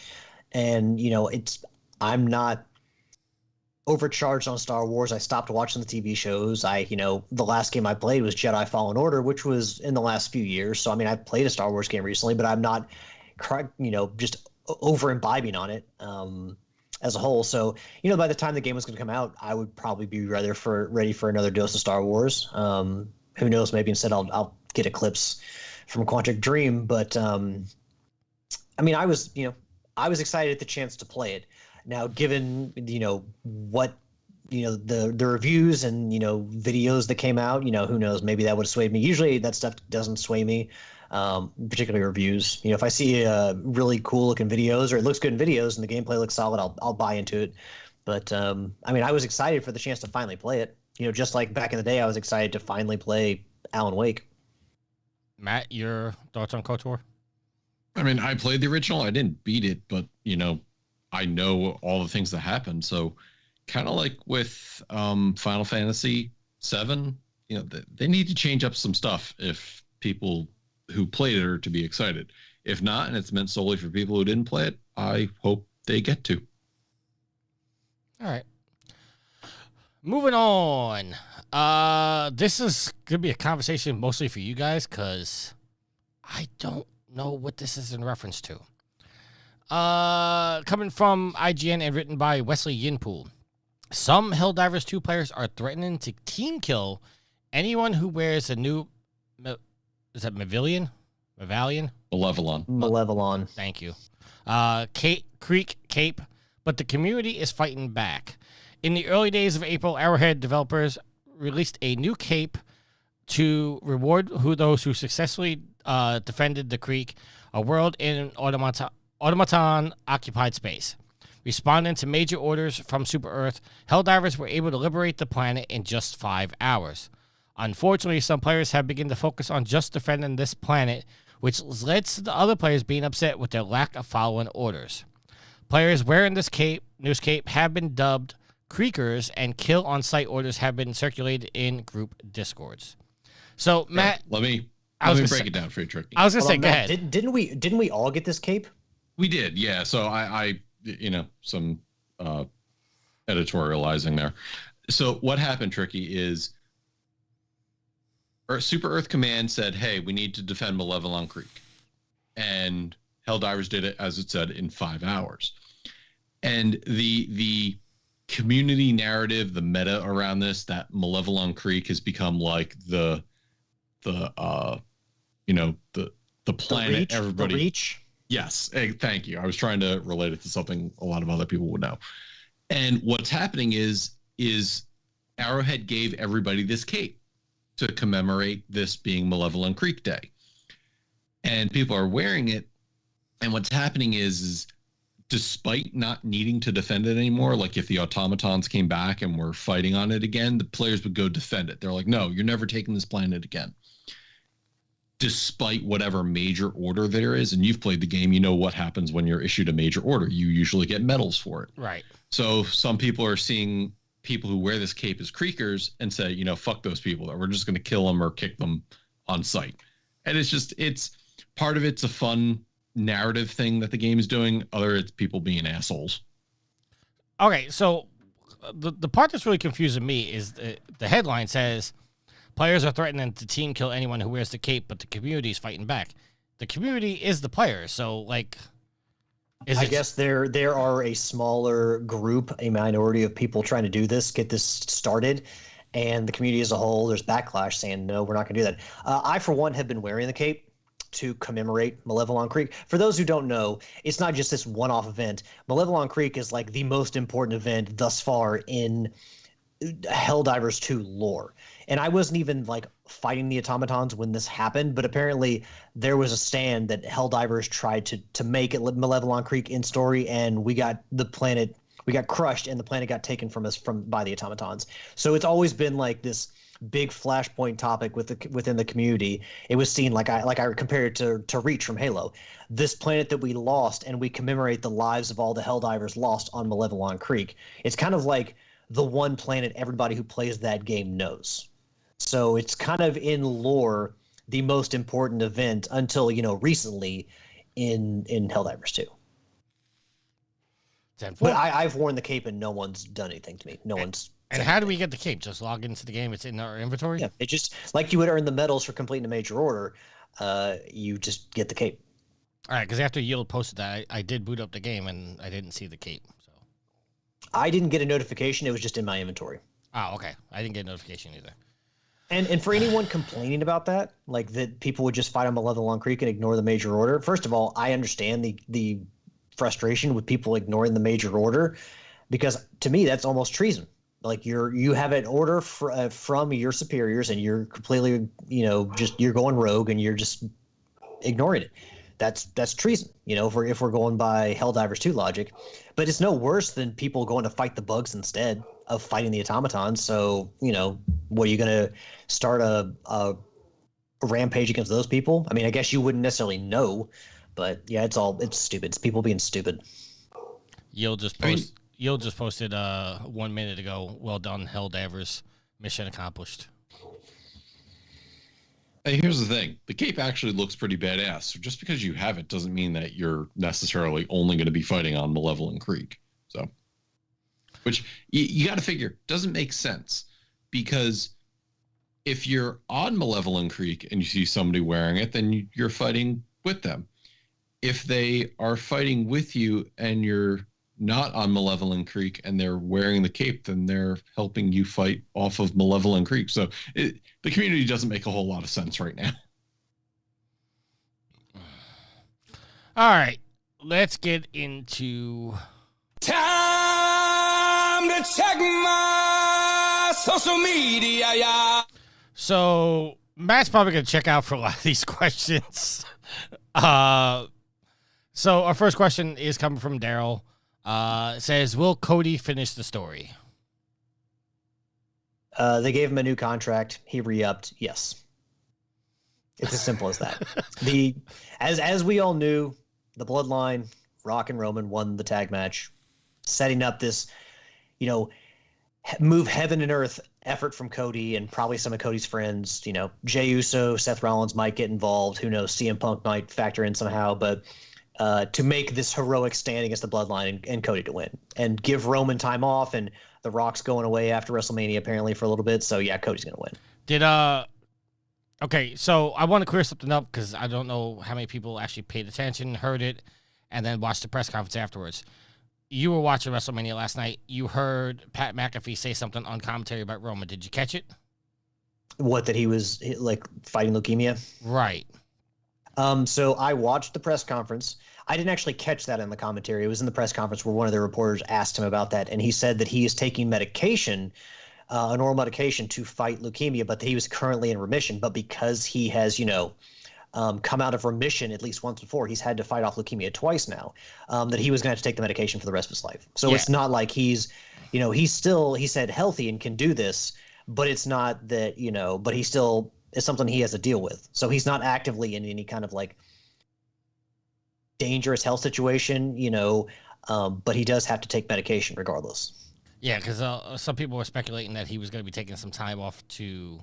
And, you know, I'm not overcharged on Star Wars. I stopped watching the TV shows. The last game I played was Jedi Fallen Order, which was in the last few years. So, I mean, I played a Star Wars game recently, but I'm not, just over imbibing on it as a whole. So, you know, by the time the game was going to come out, I would probably be ready for another dose of Star Wars. Who knows? Maybe instead I'll get Eclipse from Quantic Dream. But I mean, I was excited at the chance to play it. Now, given, what, the reviews and, videos that came out, who knows, maybe that would have swayed me. Usually that stuff doesn't sway me, particularly reviews. If I see really cool looking videos or it looks good in videos and the gameplay looks solid, I'll buy into it. But, I mean, I was excited for the chance to finally play it. Just like back in the day, I was excited to finally play Alan Wake. Matt, your thoughts on KOTOR? I mean, I played the original. I didn't beat it, but, I know all the things that happened. So kind of like with Final Fantasy VII, they need to change up some stuff if people who played it are to be excited. If not, and it's meant solely for people who didn't play it, I hope they get to. All right. Moving on. This is going to be a conversation mostly for you guys because I don't know what this is in reference to. Coming from IGN and written by Wesley Yinpool. Some Helldivers 2 players are threatening to team kill anyone who wears a new... Is that Malevelon? Malevelon. Thank you. Creek Cape, but the community is fighting back. In the early days of April, Arrowhead developers released a new cape to reward those who successfully defended the creek, a world in an automaton-occupied space. Responding to major orders from Super Earth, Helldivers were able to liberate the planet in just 5 hours. Unfortunately, some players have begun to focus on just defending this planet, which led to the other players being upset with their lack of following orders. Players wearing this news cape have been dubbed Creekers, and kill on-site orders have been circulated in group discords. So, Matt... Let me break it down for you, Tricky. I was going to say, go Matt, ahead. Didn't we all get this cape? We did, yeah. So I some editorializing there. So what happened, Tricky, is Super Earth Command said, hey, we need to defend Malevelon Creek. And Helldivers did it, as it said, in 5 hours. And the community narrative, the meta around this, that Malevelon Creek has become like the planet everybody... The Reach? Yes, thank you. I was trying to relate it to something a lot of other people would know. And what's happening is Arrowhead gave everybody this cape to commemorate this being Malevelon Creek Day. and people are wearing it. And what's happening is despite not needing to defend it anymore, like if the automatons came back and were fighting on it again, the players would go defend it. They're like, no, you're never taking this planet again. Despite whatever major order there is, and you've played the game, you know what happens when you're issued a major order. You usually get medals for it. Right. So some people are seeing people who wear this cape as creakers and say, you know, fuck those people. We're just going to kill them or kick them on sight. And it's part of it's a fun narrative thing that the game is doing. Other, it's people being assholes. Okay, so the part that's really confusing me is the headline says players are threatening to team kill anyone who wears the cape, but the community is fighting back. The community is the players, so like, I guess there are a smaller group, a minority of people trying to do this, get this started, and the community as a whole, there's backlash saying no, we're not going to do that. I, for one, have been wearing the cape to commemorate Malevelon Creek. For those who don't know, it's not just this one-off event. Malevelon Creek is like the most important event thus far in Helldivers 2 lore. And I wasn't even like fighting the automatons when this happened, but apparently there was a stand that Helldivers tried to make at Malevelon Creek in story, and we got crushed and the planet got taken from us by the automatons. So it's always been like this big flashpoint topic within the community. It was seen like I compared it to Reach from Halo. This planet that we lost, and we commemorate the lives of all the Helldivers lost on Malevelon Creek. It's kind of like the one planet everybody who plays that game knows. So it's kind of in lore the most important event until, you know, recently in Helldivers 2. But I've worn the cape and no one's done anything to me. No one's. And how do we get the cape? Just log into the game. It's in our inventory? Yeah, it just like you would earn the medals for completing a major order. You just get the cape. All right, because after Yield posted that, I did boot up the game and I didn't see the cape. So I didn't get a notification. It was just in my inventory. Oh, okay. I didn't get a notification either. And for anyone complaining about that, like that people would just fight on Malevelon Creek and ignore the major order. First of all, I understand the frustration with people ignoring the major order, because to me that's almost treason. Like you have an order from your superiors and you're completely, you know, just you're going rogue and you're just ignoring it. That's treason, you know, if we're going by Helldivers 2 logic. But it's no worse than people going to fight the bugs instead of fighting the automatons. So, you know, what are you going to start a rampage against those people? I mean, I guess you wouldn't necessarily know, but yeah, it's stupid. It's people being stupid. Yield just posted 1 minute ago. Well done, Helldivers. Mission accomplished. Hey, here's the thing. The cape actually looks pretty badass. So just because you have it doesn't mean that you're necessarily only going to be fighting on Malevelon Creek. So, which you got to figure doesn't make sense, because if you're on Malevelon Creek and you see somebody wearing it, then you're fighting with them. If they are fighting with you and you're not on Malevelon Creek and they're wearing the cape, then they're helping you fight off of Malevelon Creek. So the community doesn't make a whole lot of sense right now. All right, let's get into time to check my social media. Yeah. So Matt's probably gonna check out for a lot of these questions. So our first question is coming from Daryl. It says, will Cody finish the story? They gave him a new contract. He re-upped. Yes. It's as simple as that. As we all knew, the Bloodline, Rock and Roman won the tag match, setting up this, you know, move heaven and earth effort from Cody and probably some of Cody's friends. You know, Jey Uso, Seth Rollins might get involved. Who knows? CM Punk might factor in somehow, but to make this heroic stand against the Bloodline and Cody to win and give Roman time off, and The Rock's going away after WrestleMania apparently for a little bit. So yeah, Cody's going to win. Okay, so I want to clear something up because I don't know how many people actually paid attention, heard it, and then watched the press conference afterwards. You were watching WrestleMania last night. You heard Pat McAfee say something on commentary about Roman. Did you catch it? What, that he was like fighting leukemia? Right. So I watched the press conference. I didn't actually catch that in the commentary. It was in the press conference where one of the reporters asked him about that, and he said that he is taking medication, an oral medication to fight leukemia, but that he was currently in remission. But because he has, you know, come out of remission at least once before. He's had to fight off leukemia twice now. That he was going to have to take the medication for the rest of his life. So it's not like he's, he's still, he said, healthy and can do this, but it's not that, but he still is something he has to deal with. So he's not actively in any kind of like dangerous health situation, but he does have to take medication regardless. Yeah, because some people were speculating that he was going to be taking some time off to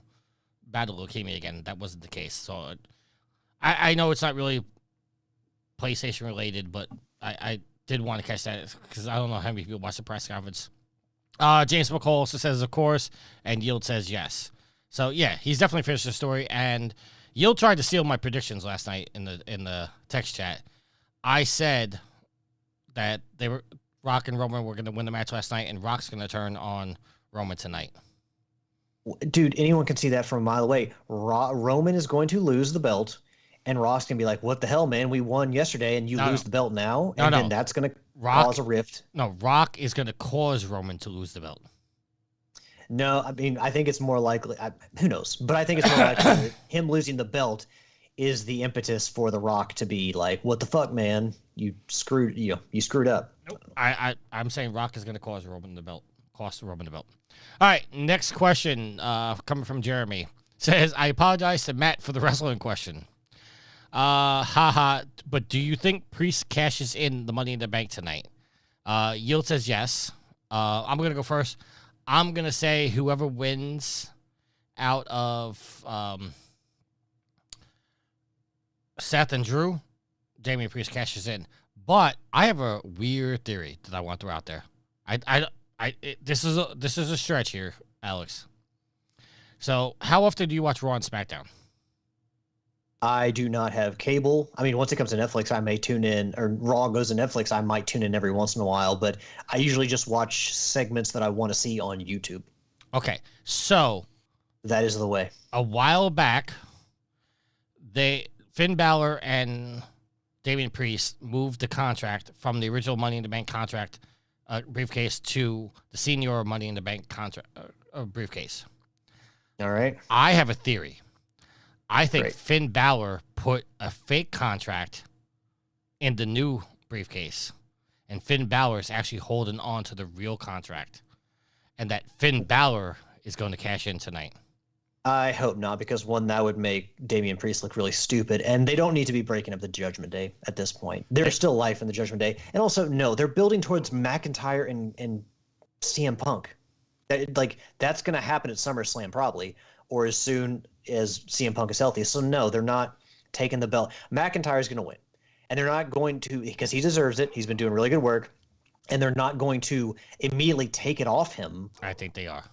battle leukemia again. That wasn't the case. So I know it's not really PlayStation related, but I did want to catch that because I don't know how many people watch the press conference. James McCall also says, of course, and Yield says yes. So, yeah, he's definitely finished the story. And Yield tried to steal my predictions last night in the text chat. I said that Rock and Roman were going to win the match last night, and Rock's going to turn on Roman tonight. Dude, anyone can see that from a mile away. Roman is going to lose the belt, and Rock's going to be like, what the hell, man? We won yesterday, and you lose the belt now? And then that's going to cause a rift. No, Rock is going to cause Roman to lose the belt. No, I mean, I think it's more likely. Who knows? But I think it's more likely that him losing the belt is the impetus for The Rock to be like, "What the fuck, man? You screwed up." Nope. I'm saying Rock is going to cost Roman the belt. All right, next question coming from Jeremy says, "I apologize to Matt for the wrestling question. But do you think Priest cashes in the Money in the Bank tonight?" Yield says yes. I'm going to go first. I'm going to say whoever wins out of Seth and Drew, Damian Priest cashes in. But I have a weird theory that I want to throw out there. This is a stretch here, Alex. So, how often do you watch Raw and SmackDown? I do not have cable. I mean, once it comes to Netflix, I may tune in, or Raw goes to Netflix, I might tune in every once in a while, but I usually just watch segments that I want to see on YouTube. Okay, so that is the way. A while back, Finn Balor and Damian Priest moved the contract from the original Money in the Bank contract briefcase to the senior Money in the Bank contract briefcase. All right. I have a theory. I think Great. Finn Balor put a fake contract in the new briefcase, and Finn Balor is actually holding on to the real contract, and that Finn Balor is going to cash in tonight. I hope not, because one, that would make Damian Priest look really stupid, and they don't need to be breaking up the Judgment Day at this point. There's still life in the Judgment Day, and also, no, they're building towards McIntyre and CM Punk. That's going to happen at SummerSlam probably, or as soon as CM Punk is healthy. So no, they're not taking the belt. McIntyre is going to win, and they're not going to, because he deserves it. He's been doing really good work, and they're not going to immediately take it off him. I think they are.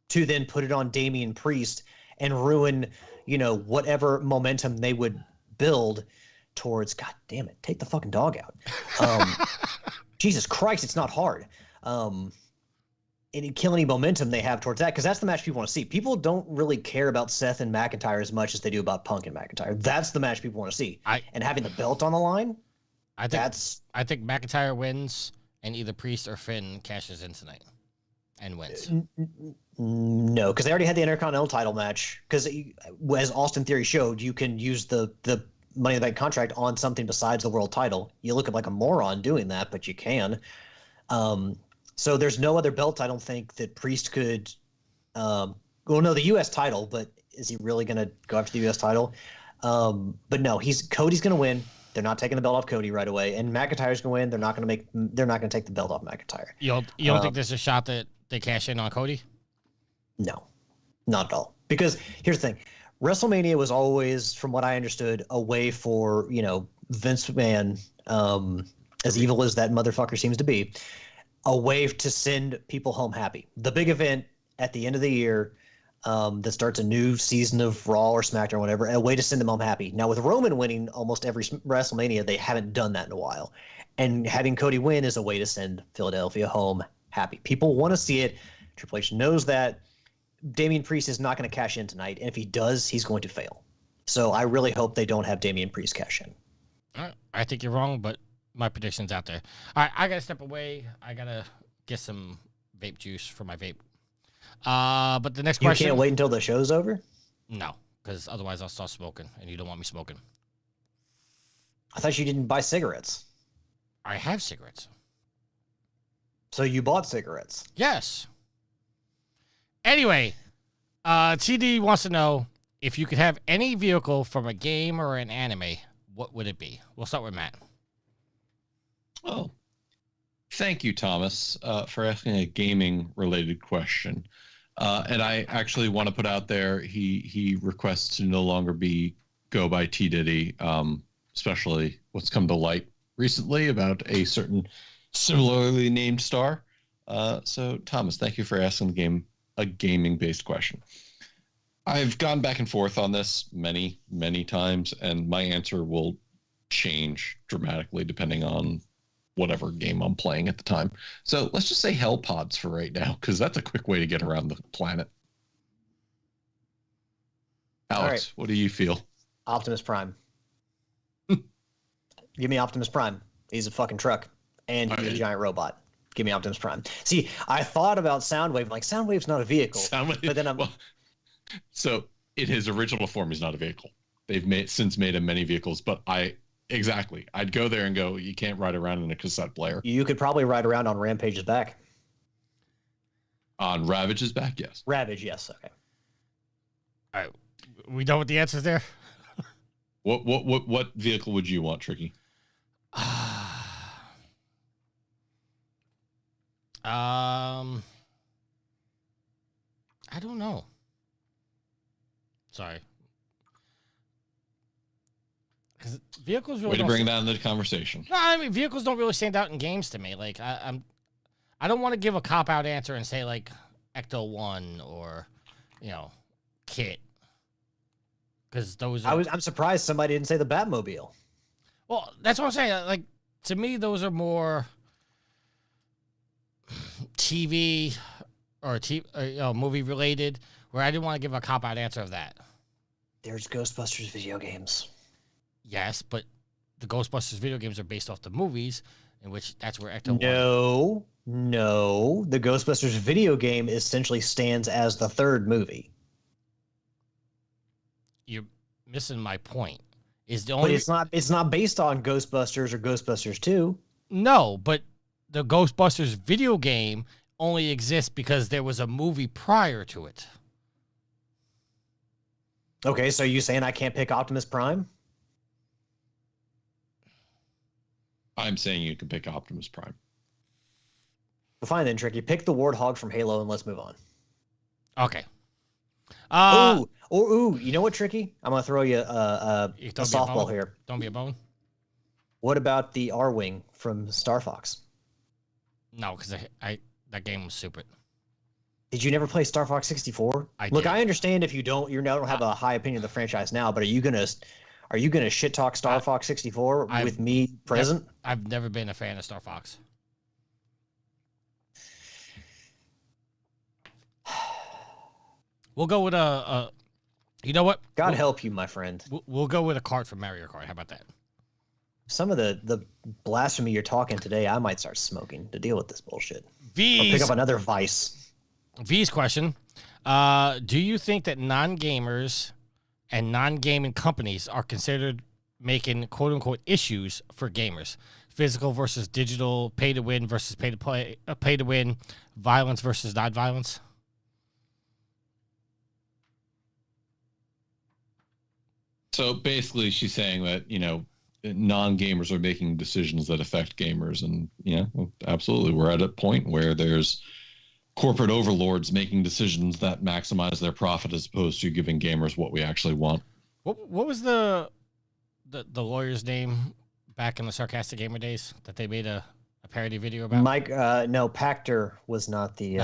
To then put it on Damian Priest and ruin, whatever momentum they would build towards. God damn it, take the fucking dog out. Jesus Christ, it's not hard. And kill any momentum they have towards that, because that's the match people want to see. People don't really care about Seth and McIntyre as much as they do about Punk and McIntyre. That's the match people want to see. And having the belt on the line, I think McIntyre wins, and either Priest or Finn cashes in tonight and wins. No, because they already had the Intercontinental title match. Because as Austin Theory showed, you can use the Money in the Bank contract on something besides the world title. You look like a moron doing that, but you can. So there's no other belt I don't think that Priest could the U.S. title, but is he really going to go after the U.S. title? But no, Cody's going to win. They're not taking the belt off Cody right away, and McIntyre's going to win. They're not going to take the belt off McIntyre. You don't think there's a shot that they cash in on Cody? No, not at all. Because here's the thing. WrestleMania was always, from what I understood, a way for, Vince McMahon, as evil as that motherfucker seems to be, a way to send people home happy. The big event at the end of the year that starts a new season of Raw or SmackDown or whatever, a way to send them home happy. Now, with Roman winning almost every WrestleMania, they haven't done that in a while. And having Cody win is a way to send Philadelphia home happy. People want to see it. Triple H knows that. Damian Priest is not going to cash in tonight, and if he does, he's going to fail. So I really hope they don't have Damian Priest cash in. All right. I think you're wrong, but my prediction's out there. All right, I got to step away. I got to get some vape juice for my vape. But the next question... You can't wait until the show's over? No, because otherwise I'll start smoking, and you don't want me smoking. I thought you didn't buy cigarettes. I have cigarettes. So you bought cigarettes. Yes. Anyway, TD wants to know if you could have any vehicle from a game or an anime, what would it be? We'll start with Matt. Oh, thank you, Thomas, for asking a gaming-related question. And I actually want to put out there, he requests to no longer go by T. Diddy, especially what's come to light recently about a certain similarly named star. So, Thomas, thank you for asking a gaming-based question. I've gone back and forth on this many, many times, and my answer will change dramatically depending on whatever game I'm playing at the time. So let's just say Hell Pods for right now, because that's a quick way to get around the planet. Alex, what do you feel? Optimus Prime. Give me Optimus Prime. He's a fucking truck. And he's a giant robot. Give me Optimus Prime. See, I thought about Soundwave. Like, Soundwave's not a vehicle. But then so in his original form, he's not a vehicle. They've since made him many vehicles, but exactly. I'd go there and go, you can't ride around in a cassette player. You could probably ride around on Rampage's back. On Ravage's back, yes. Ravage, yes. Okay. All right. We done with the answers there? What vehicle would you want, Tricky? I don't know. Sorry. Because vehicles really way to bring down the conversation. No, I mean vehicles don't really stand out in games to me. Like I don't want to give a cop out answer and say like Ecto 1 or Kit. Because those are... I'm surprised somebody didn't say the Batmobile. Well, that's what I'm saying. Like to me, those are more TV or movie related. Where I didn't want to give a cop out answer of that. There's Ghostbusters video games. Yes, but the Ghostbusters video games are based off the movies, in which that's where Ecto 1... No. The Ghostbusters video game essentially stands as the third movie. You're missing my point. But it's not based on Ghostbusters or Ghostbusters 2. No, but the Ghostbusters video game only exists because there was a movie prior to it. Okay, so you saying I can't pick Optimus Prime? I'm saying you can pick Optimus Prime. Well, fine then, Tricky. Pick the Warthog from Halo and let's move on. Okay. You know what, Tricky? I'm gonna throw you a softball here. Don't be a bone. What about the R-Wing from Star Fox? No, because that game was stupid. Did you never play Star Fox 64? Look, I understand if you don't have a high opinion of the franchise now, but are you gonna shit talk Star Fox 64 with me present? I've never been a fan of Star Fox. We'll go with you know what? God help you, my friend. We'll go with a cart from Mario Kart. How about that? Some of the blasphemy you're talking today, I might start smoking to deal with this bullshit. Or pick up another vice. V's question. Do you think that non-gamers and non-gaming companies are considered making quote-unquote issues for gamers? Physical versus digital, pay-to-win versus pay-to-play, pay-to-win, violence versus non-violence? So basically she's saying that, non-gamers are making decisions that affect gamers. And, absolutely. We're at a point where there's corporate overlords making decisions that maximize their profit as opposed to giving gamers what we actually want. What was the lawyer's name back in the Sarcastic Gamer days that they made a parody video about? Mike, no, Pachter was not the...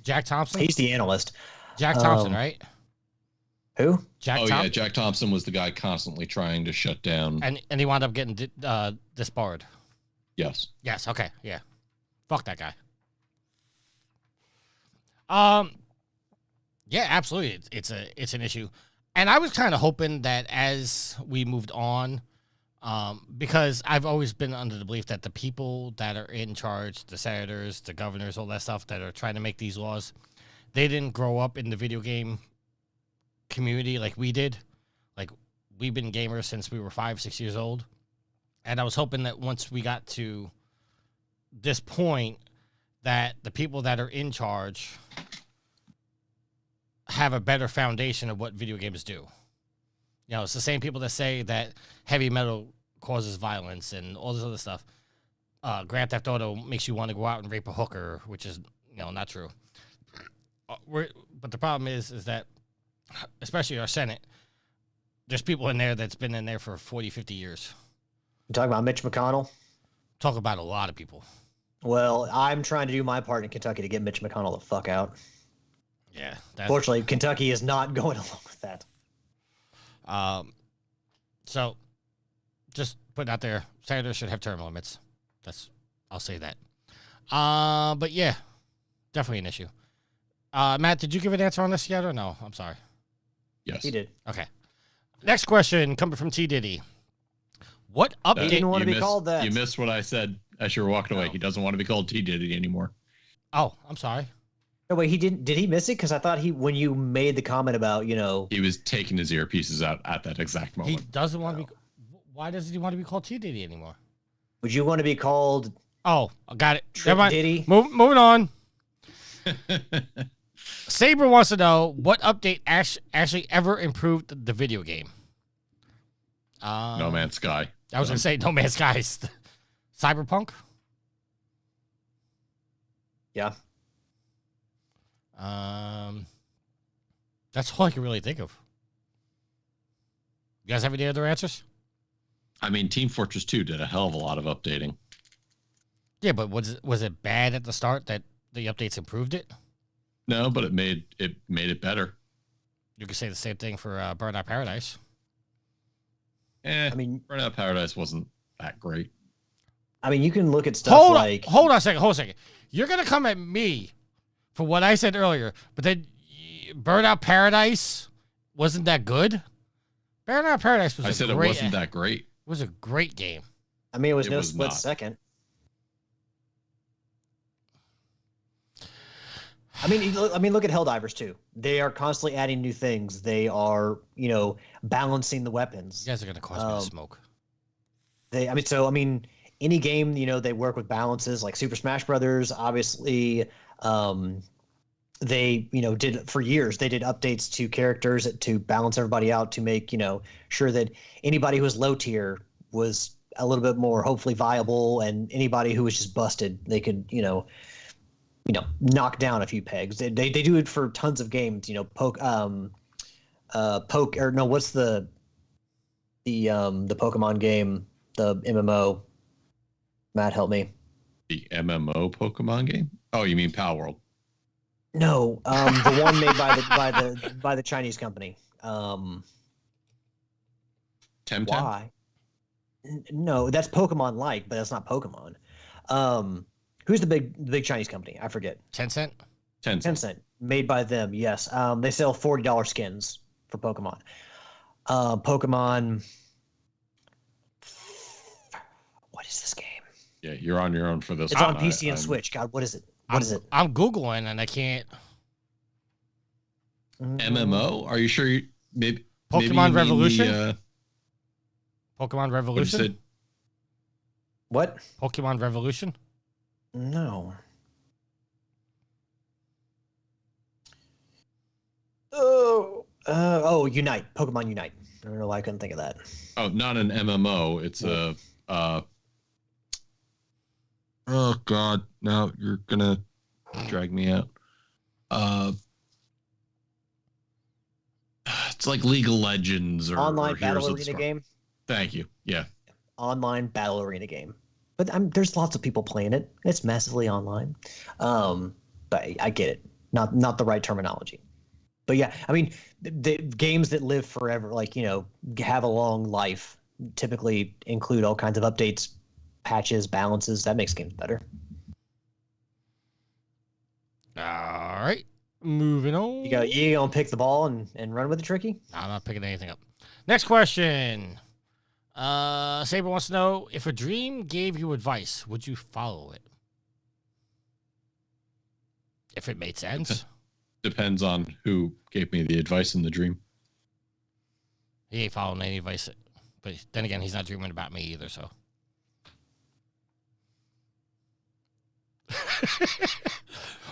Jack Thompson? He's the analyst. Jack Thompson, right? Who? Yeah, Jack Thompson was the guy constantly trying to shut down. And he wound up getting disbarred. Yes. Yes, okay, yeah. Fuck that guy. Yeah, absolutely. It's an issue. And I was kind of hoping that as we moved on, because I've always been under the belief that the people that are in charge, the senators, the governors, all that stuff that are trying to make these laws, they didn't grow up in the video game community like we did. Like, we've been gamers since we were 5-6 years old. And I was hoping that once we got to this point, that the people that are in charge have a better foundation of what video games do. You know, it's the same people that say that heavy metal causes violence and all this other stuff. Grand Theft Auto makes you want to go out and rape a hooker, which is, not true. But the problem is that, especially our Senate, there's people in there that's been in there for 40, 50 years. You talking about Mitch McConnell? Talk about a lot of people. Well, I'm trying to do my part in Kentucky to get Mitch McConnell the fuck out. Yeah. Fortunately, Kentucky is not going along with that. So, just putting out there, senators should have term limits. I'll say that. But yeah, definitely an issue. Matt, did you give an answer on this yet or no? I'm sorry. Yes. He did. Okay. Next question coming from T. Diddy. What update? He didn't want to be called that. You missed what I said as you were walking away. He doesn't want to be called T. Diddy anymore. Oh, I'm sorry. No, wait, he didn't. Did he miss it? Because I thought when you made the comment about, He was taking his earpieces out at that exact moment. He doesn't want to be. Why doesn't he want to be called T. Diddy anymore? Would you want to be called Oh, I got it. Trick Never mind. Diddy? Moving on. Saber wants to know what update actually ever improved the video game. No Man's Sky. I was going to say No Man's Sky. Cyberpunk? Yeah. That's all I can really think of. You guys have any other answers? I mean, Team Fortress 2 did a hell of a lot of updating. Yeah, but was it bad at the start that the updates improved it? No, but it made it better. You could say the same thing for Burnout Paradise. I mean, Burnout Paradise wasn't that great. I mean, you can look at stuff Hold on a second. You're going to come at me for what I said earlier, but then Burnout Paradise wasn't that good? Burnout Paradise was it wasn't that great. It was a great game. I mean, it was was split not. second. I mean, look at Helldivers too. They are constantly adding new things. They are, balancing the weapons. You guys are going to cause me to smoke. Any game, they work with balances like Super Smash Brothers. Obviously, they, did for years. They did updates to characters to balance everybody out to make, sure that anybody who was low tier was a little bit more hopefully viable, and anybody who was just busted, they could, knock down a few pegs. They do it for tons of games. What's the Pokemon game, the MMO? Matt, help me. The MMO Pokemon game? Oh, you mean Pal World? No, the one made by the Chinese company. Temtem? Why? No, that's Pokemon like, but that's not Pokemon. Who's the big Chinese company? I forget. Tencent? Tencent. Made by them, yes. They sell $40 skins for Pokemon. Pokemon. What is this game? Yeah, you're on your own for this. It's on PC and Switch. God, what is it? What is it? I'm Googling and I can't. MMO? Are you sure? Maybe Pokemon maybe Revolution? Pokemon Revolution? What? Pokemon Revolution? No. Unite. Pokemon Unite. I don't know why I couldn't think of that. Oh, not an MMO. It's oh God, now you're gonna drag me out. It's like League of Legends or Online or battle Heroes of the arena Storm. game. Thank you. Yeah. Online battle arena game. But there's lots of people playing it. It's massively online. But I get it. Not the right terminology. But yeah, I mean, the games that live forever, like, have a long life, typically include all kinds of updates, patches, balances. That makes games better. All right. Moving on. You gonna pick the ball and run with it, Tricky? No, I'm not picking anything up. Next question. Saber wants to know, if a dream gave you advice, would you follow it? If it made sense. Depends on who gave me the advice in the dream. He ain't following any advice. But then again, he's not dreaming about me either, so.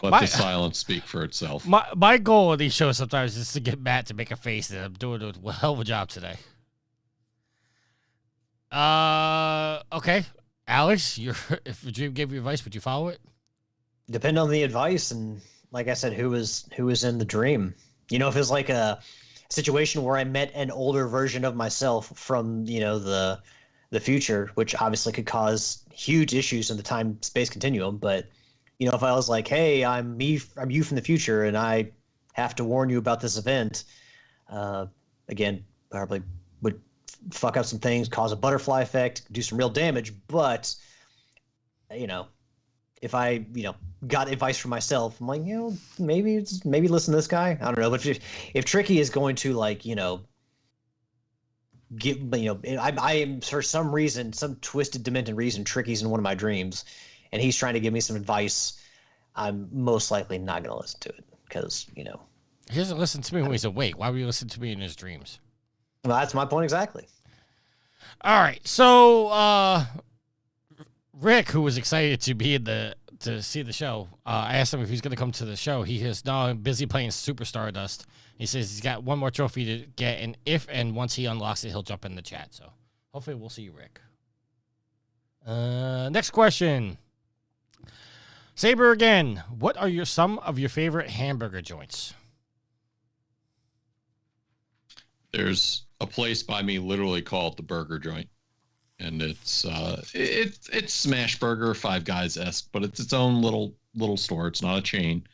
Let the silence speak for itself. My goal in these shows sometimes is to get Matt to make a face, and I'm doing a hell of a job today. Okay. Alex, if a dream gave you advice, would you follow it? Depend on the advice, and like I said, who was in the dream. You know, if it was like a situation where I met an older version of myself from, you know, the future, which obviously could cause huge issues in the time-space continuum, but you know, if I was like, hey, I'm you from the future, and I have to warn you about this event, again, probably would fuck up some things, cause a butterfly effect, do some real damage. But, you know, if I, you know, got advice from myself, I'm like, you know, maybe listen to this guy. I don't know. But if Tricky is going to, like, you know, I am, for some reason, some twisted, demented reason, Tricky's in one of my dreams, and he's trying to give me some advice, I'm most likely not going to listen to it because, you know. He doesn't listen to me when he's awake. Why would he listen to me in his dreams? Well, that's my point exactly. All right. So, Rick, who was excited to see the show, I asked him if he's going to come to the show. He says, no, I'm busy playing Super Stardust. He says he's got one more trophy to get, and once he unlocks it, he'll jump in the chat. So, hopefully we'll see you, Rick. Next question. Saber again. What are some of your favorite hamburger joints? There's a place by me literally called the Burger Joint, and it's Smash Burger, Five Guys-esque, but it's its own little store. It's not a chain,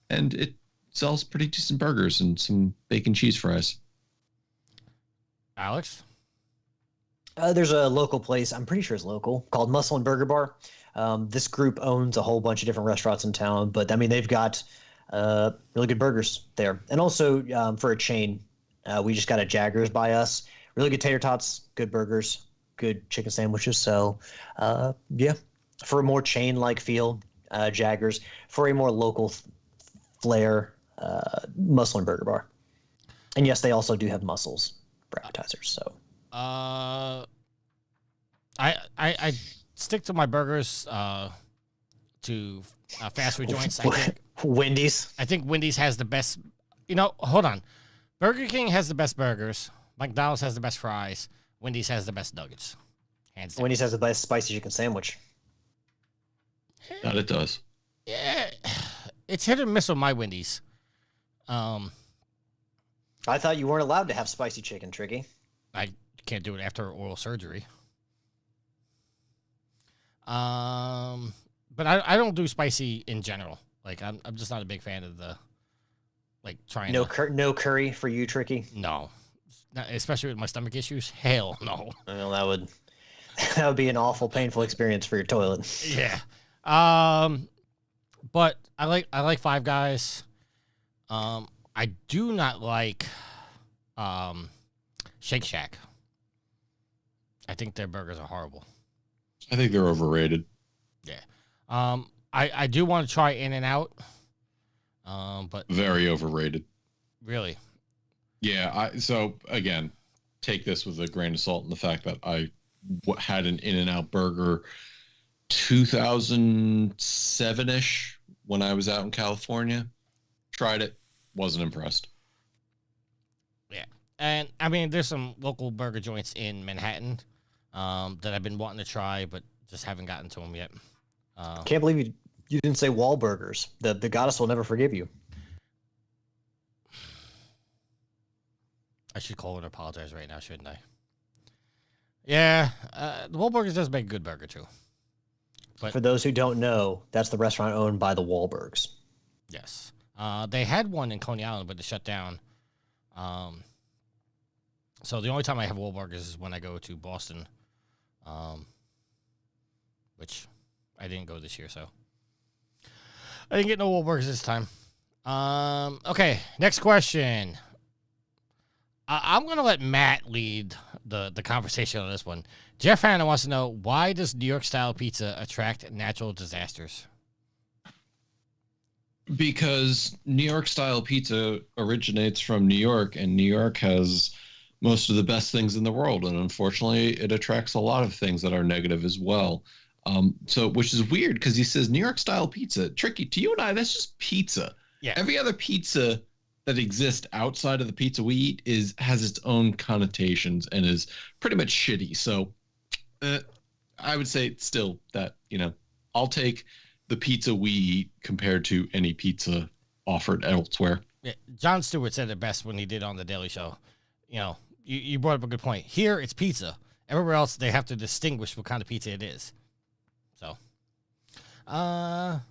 and it sells pretty decent burgers and some bacon cheese fries. Alex? There's a local place, I'm pretty sure it's local, called Muscle and Burger Bar. This group owns a whole bunch of different restaurants in town, but I mean, they've got really good burgers there. And also for a chain, we just got a Jaggers by us. Really good tater tots, good burgers, good chicken sandwiches. So yeah, for a more chain-like feel, Jaggers. For a more local flair, Muscle and Burger Bar. And yes, they also do have mussels for appetizers. So. I stick to my burgers to fast food joints. I think Wendy's. I think Wendy's has the best. You know, hold on. Burger King has the best burgers. McDonald's has the best fries. Wendy's has the best nuggets. Hands down. Wendy's has the best spicy chicken sandwich. That it does. Yeah, it's hit or miss with my Wendy's. I thought you weren't allowed to have spicy chicken, Tricky. I can't do it after oral surgery. But I don't do spicy in general. Like I'm just not a big fan of the trying. No curry for you, Tricky. No, not, especially with my stomach issues. Hell no. Well, that would be an awful, painful experience for your toilet. Yeah. But I like Five Guys. I do not like Shake Shack. I think their burgers are horrible. I think they're overrated. Yeah. I do want to try In-N-Out. But very overrated. Really? Yeah. So again, take this with a grain of salt in the fact that I had an In-N-Out burger 2007-ish when I was out in California. Tried it. Wasn't impressed. Yeah. And I mean, there's some local burger joints in Manhattan that I've been wanting to try, but just haven't gotten to them yet. Can't believe you didn't say Wahlburgers. The goddess will never forgive you. I should call her and apologize right now, shouldn't I? Yeah, the Wahlburgers does make a good burger too. But for those who don't know, that's the restaurant owned by the Wahlbergs. Yes. They had one in Coney Island, but they shut down. So the only time I have Wahlburgers is when I go to Boston, which I didn't go this year, so I didn't get no Wahlburgers this time. Okay, next question. I'm going to let Matt lead the conversation on this one. Jeff Hanna wants to know, why does New York-style pizza attract natural disasters? Because New York-style pizza originates from New York, and New York has most of the best things in the world, and unfortunately, it attracts a lot of things that are negative as well. So which is weird because he says New York style pizza. Tricky to you and I, that's just pizza. Yeah. Every other pizza that exists outside of the pizza we eat has its own connotations and is pretty much shitty. So I would say still that, I'll take the pizza we eat compared to any pizza offered elsewhere. Yeah, Jon Stewart said it best when he did on The Daily Show. You brought up a good point. Here, it's pizza. Everywhere else, they have to distinguish what kind of pizza it is. So, Alex,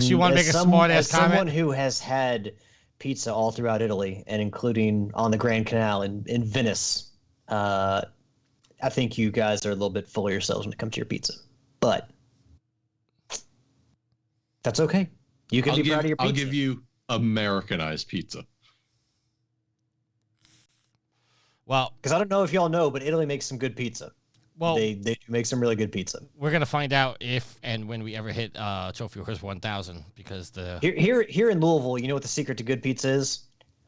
you want to make a smart-ass comment? As someone who has had pizza all throughout Italy, and including on the Grand Canal in Venice, I think you guys are a little bit full of yourselves when it comes to your pizza. But that's okay. You can be proud of your pizza. I'll give you Americanized pizza. Well, because I don't know if y'all know, but Italy makes some good pizza. Well, they do make some really good pizza. We're gonna find out if and when we ever hit Trophy Horse 1000 because here in Louisville, you know what the secret to good pizza is?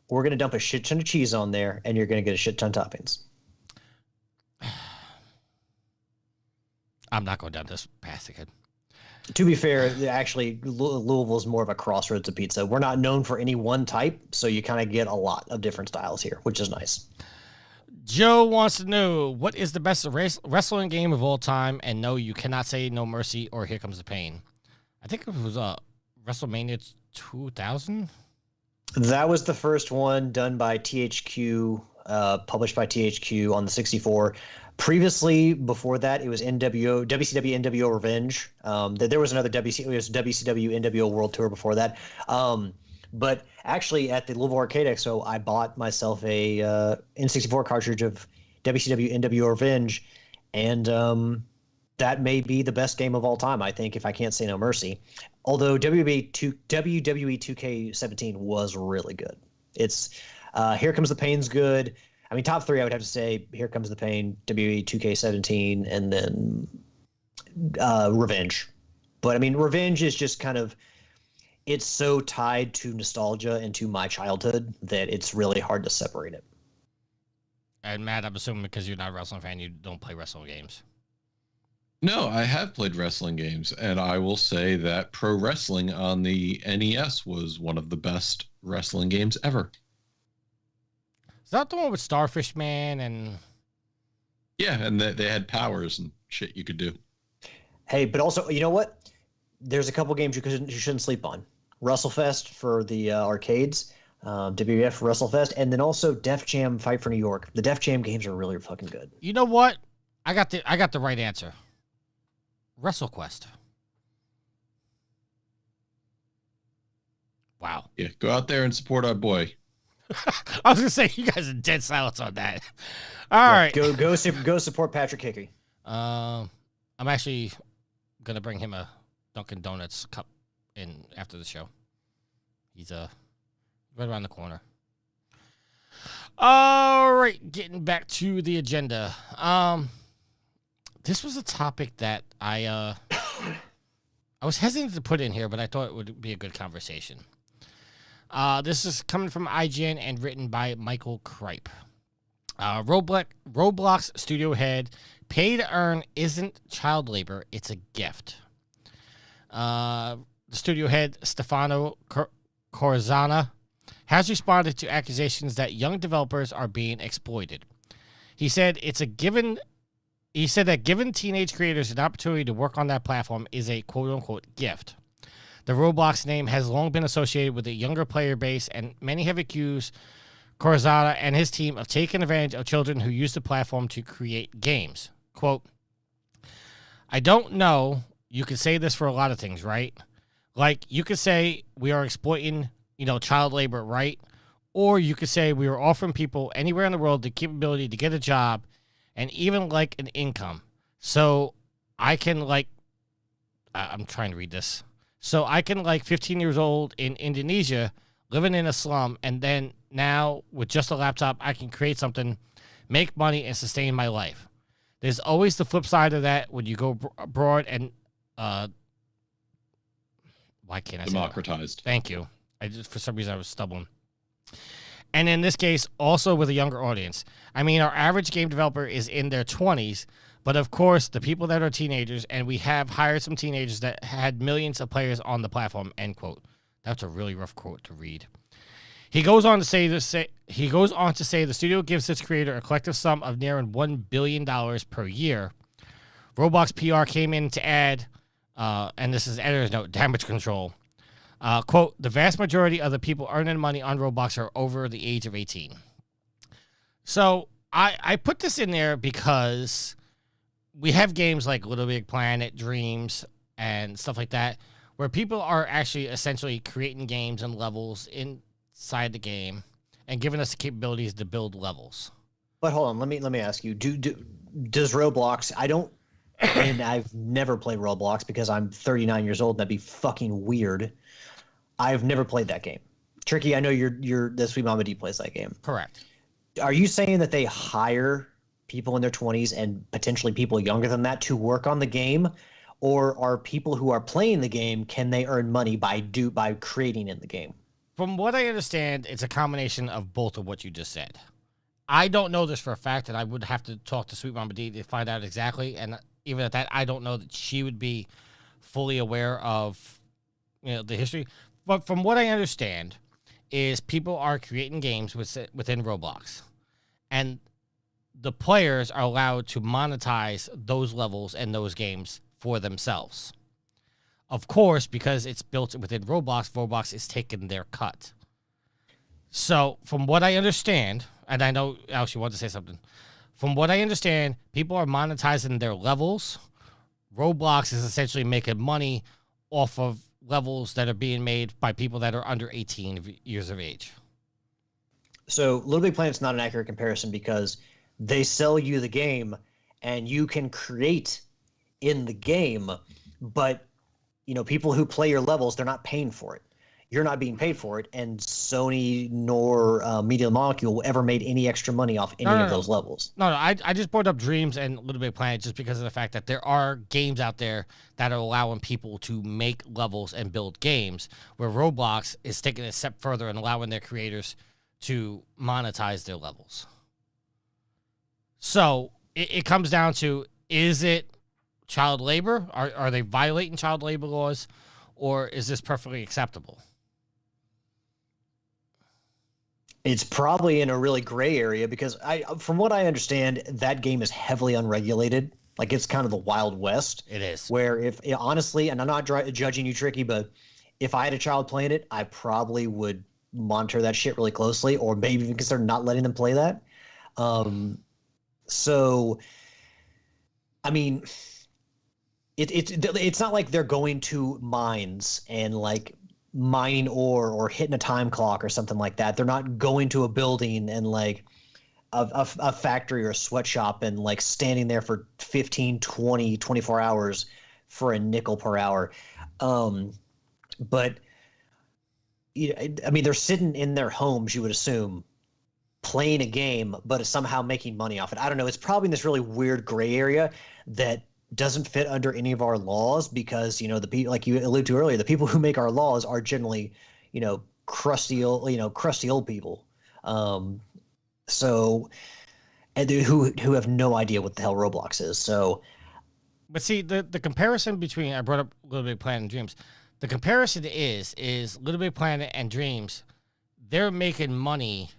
We're gonna dump a shit ton of cheese on there, and you're gonna get a shit ton of toppings. I'm not going down this path again. To be fair, actually, Louisville is more of a crossroads of pizza. We're not known for any one type, so you kind of get a lot of different styles here, which is nice. Joe wants to know, what is the best wrestling game of all time? And no, you cannot say No Mercy or Here Comes the Pain. I think it was WrestleMania 2000. That was the first one done by THQ, published by THQ on the 64. Previously, before that, it was WCW NWO Revenge. There was another WCW NWO World Tour before that. But actually, at the Louisville Arcade Expo, I bought myself a N64 cartridge of WCW NWO Revenge, and that may be the best game of all time, I think, if I can't say No Mercy. Although WWE 2K17 was really good. It's Here Comes the Pain's good. I mean, top three, I would have to say Here Comes the Pain, WWE 2K17, and then Revenge. But I mean, Revenge is just kind of, it's so tied to nostalgia and to my childhood that it's really hard to separate it. And Matt, I'm assuming because you're not a wrestling fan, you don't play wrestling games. No, I have played wrestling games, and I will say that Pro Wrestling on the NES was one of the best wrestling games ever. Is that the one with Starfish Man and... Yeah, and they had powers and shit you could do. Hey, but also, you know what? There's a couple games you shouldn't sleep on. WrestleFest for the arcades, WWF WrestleFest, and then also Def Jam Fight for New York. The Def Jam games are really fucking good. You know what? I got the right answer. WrestleQuest. Wow. Yeah, go out there and support our boy. I was gonna say you guys are dead silence on that. All right, go support Patrick Hickey. I'm actually gonna bring him a Dunkin' Donuts cup in after the show. He's right around the corner. All right, getting back to the agenda. This was a topic that I was hesitant to put in here, but I thought it would be a good conversation. This is coming from IGN and written by Michael Kripe. Roblox studio head, pay to earn isn't child labor, it's a gift. The studio head, Stefano Corzana, has responded to accusations that young developers are being exploited. He said that giving teenage creators an opportunity to work on that platform is a quote-unquote gift. The Roblox name has long been associated with a younger player base, and many have accused Corzana and his team of taking advantage of children who use the platform to create games. Quote, I don't know. You could say this for a lot of things, right? Like, you could say we are exploiting, child labor, right? Or you could say we are offering people anywhere in the world the capability to get a job and even, an income. So I can, I'm trying to read this. So I can, 15 years old in Indonesia, living in a slum, and then now with just a laptop, I can create something, make money, and sustain my life. There's always the flip side of that when you go abroad and, why can't I say democratized? Thank you. For some reason, I was stubborn. And in this case, also with a younger audience. I mean, our average game developer is in their 20s, But of course, the people that are teenagers, and we have hired some teenagers that had millions of players on the platform, end quote. That's a really rough quote to read. He goes on to say the studio gives its creator a collective sum of nearing $1 billion per year. Roblox PR came in to add, and this is editor's note, damage control. Quote, the vast majority of the people earning money on Roblox are over the age of 18. So I put this in there because we have games like Little Big Planet, Dreams, and stuff like that, where people are actually essentially creating games and levels inside the game and giving us the capabilities to build levels. But hold on, let me ask you: does Roblox? I don't, and I've never played Roblox because I'm 39 years old. And that'd be fucking weird. I've never played that game. Tricky, I know you're the Sweet Mama D plays that game. Correct. Are you saying that they hire people in their 20s and potentially people younger than that to work on the game, or are people who are playing the game, can they earn money by creating in the game? From what I understand, it's a combination of both of what you just said. I don't know this for a fact, and I would have to talk to Sweet Mama D to find out exactly. And even at that, I don't know that she would be fully aware of, the history. But from what I understand, is people are creating games within Roblox, and the players are allowed to monetize those levels and those games for themselves. Of course, because it's built within Roblox, Roblox is taking their cut. So, from what I understand, and I know Alex, you want to say something. From what I understand, people are monetizing their levels. Roblox is essentially making money off of levels that are being made by people that are under 18 years of age. So, Little Big Planet's not an accurate comparison because they sell you the game and you can create in the game, but people who play your levels, they're not paying for it. You're not being paid for it, and Sony nor Media Molecule ever made any extra money off any of those levels. No, I just brought up Dreams and Little Big Planet just because of the fact that there are games out there that are allowing people to make levels and build games, where Roblox is taking it a step further and allowing their creators to monetize their levels. So it comes down to, is it child labor? Are they violating child labor laws, or is this perfectly acceptable? It's probably in a really gray area because from what I understand, that game is heavily unregulated. Like, it's kind of the Wild West. It is. Where honestly, and I'm not judging you, Tricky, but if I had a child playing it, I probably would monitor that shit really closely, or maybe even consider not letting them play that. So, I mean, it's not like they're going to mines and like mining ore or hitting a time clock or something like that. They're not going to a building and like a factory or a sweatshop and like standing there for 15, 20, 24 hours for a nickel per hour. But I mean, they're sitting in their homes, you would assume, playing a game, but somehow making money off it. I don't know. It's probably in this really weird gray area that doesn't fit under any of our laws because, the people, like you alluded to earlier, the people who make our laws are generally, crusty old people. So, and who have no idea what the hell Roblox is. So, but see, the comparison between, I brought up Little Big Planet and Dreams. The comparison is Little Big Planet and Dreams, they're making money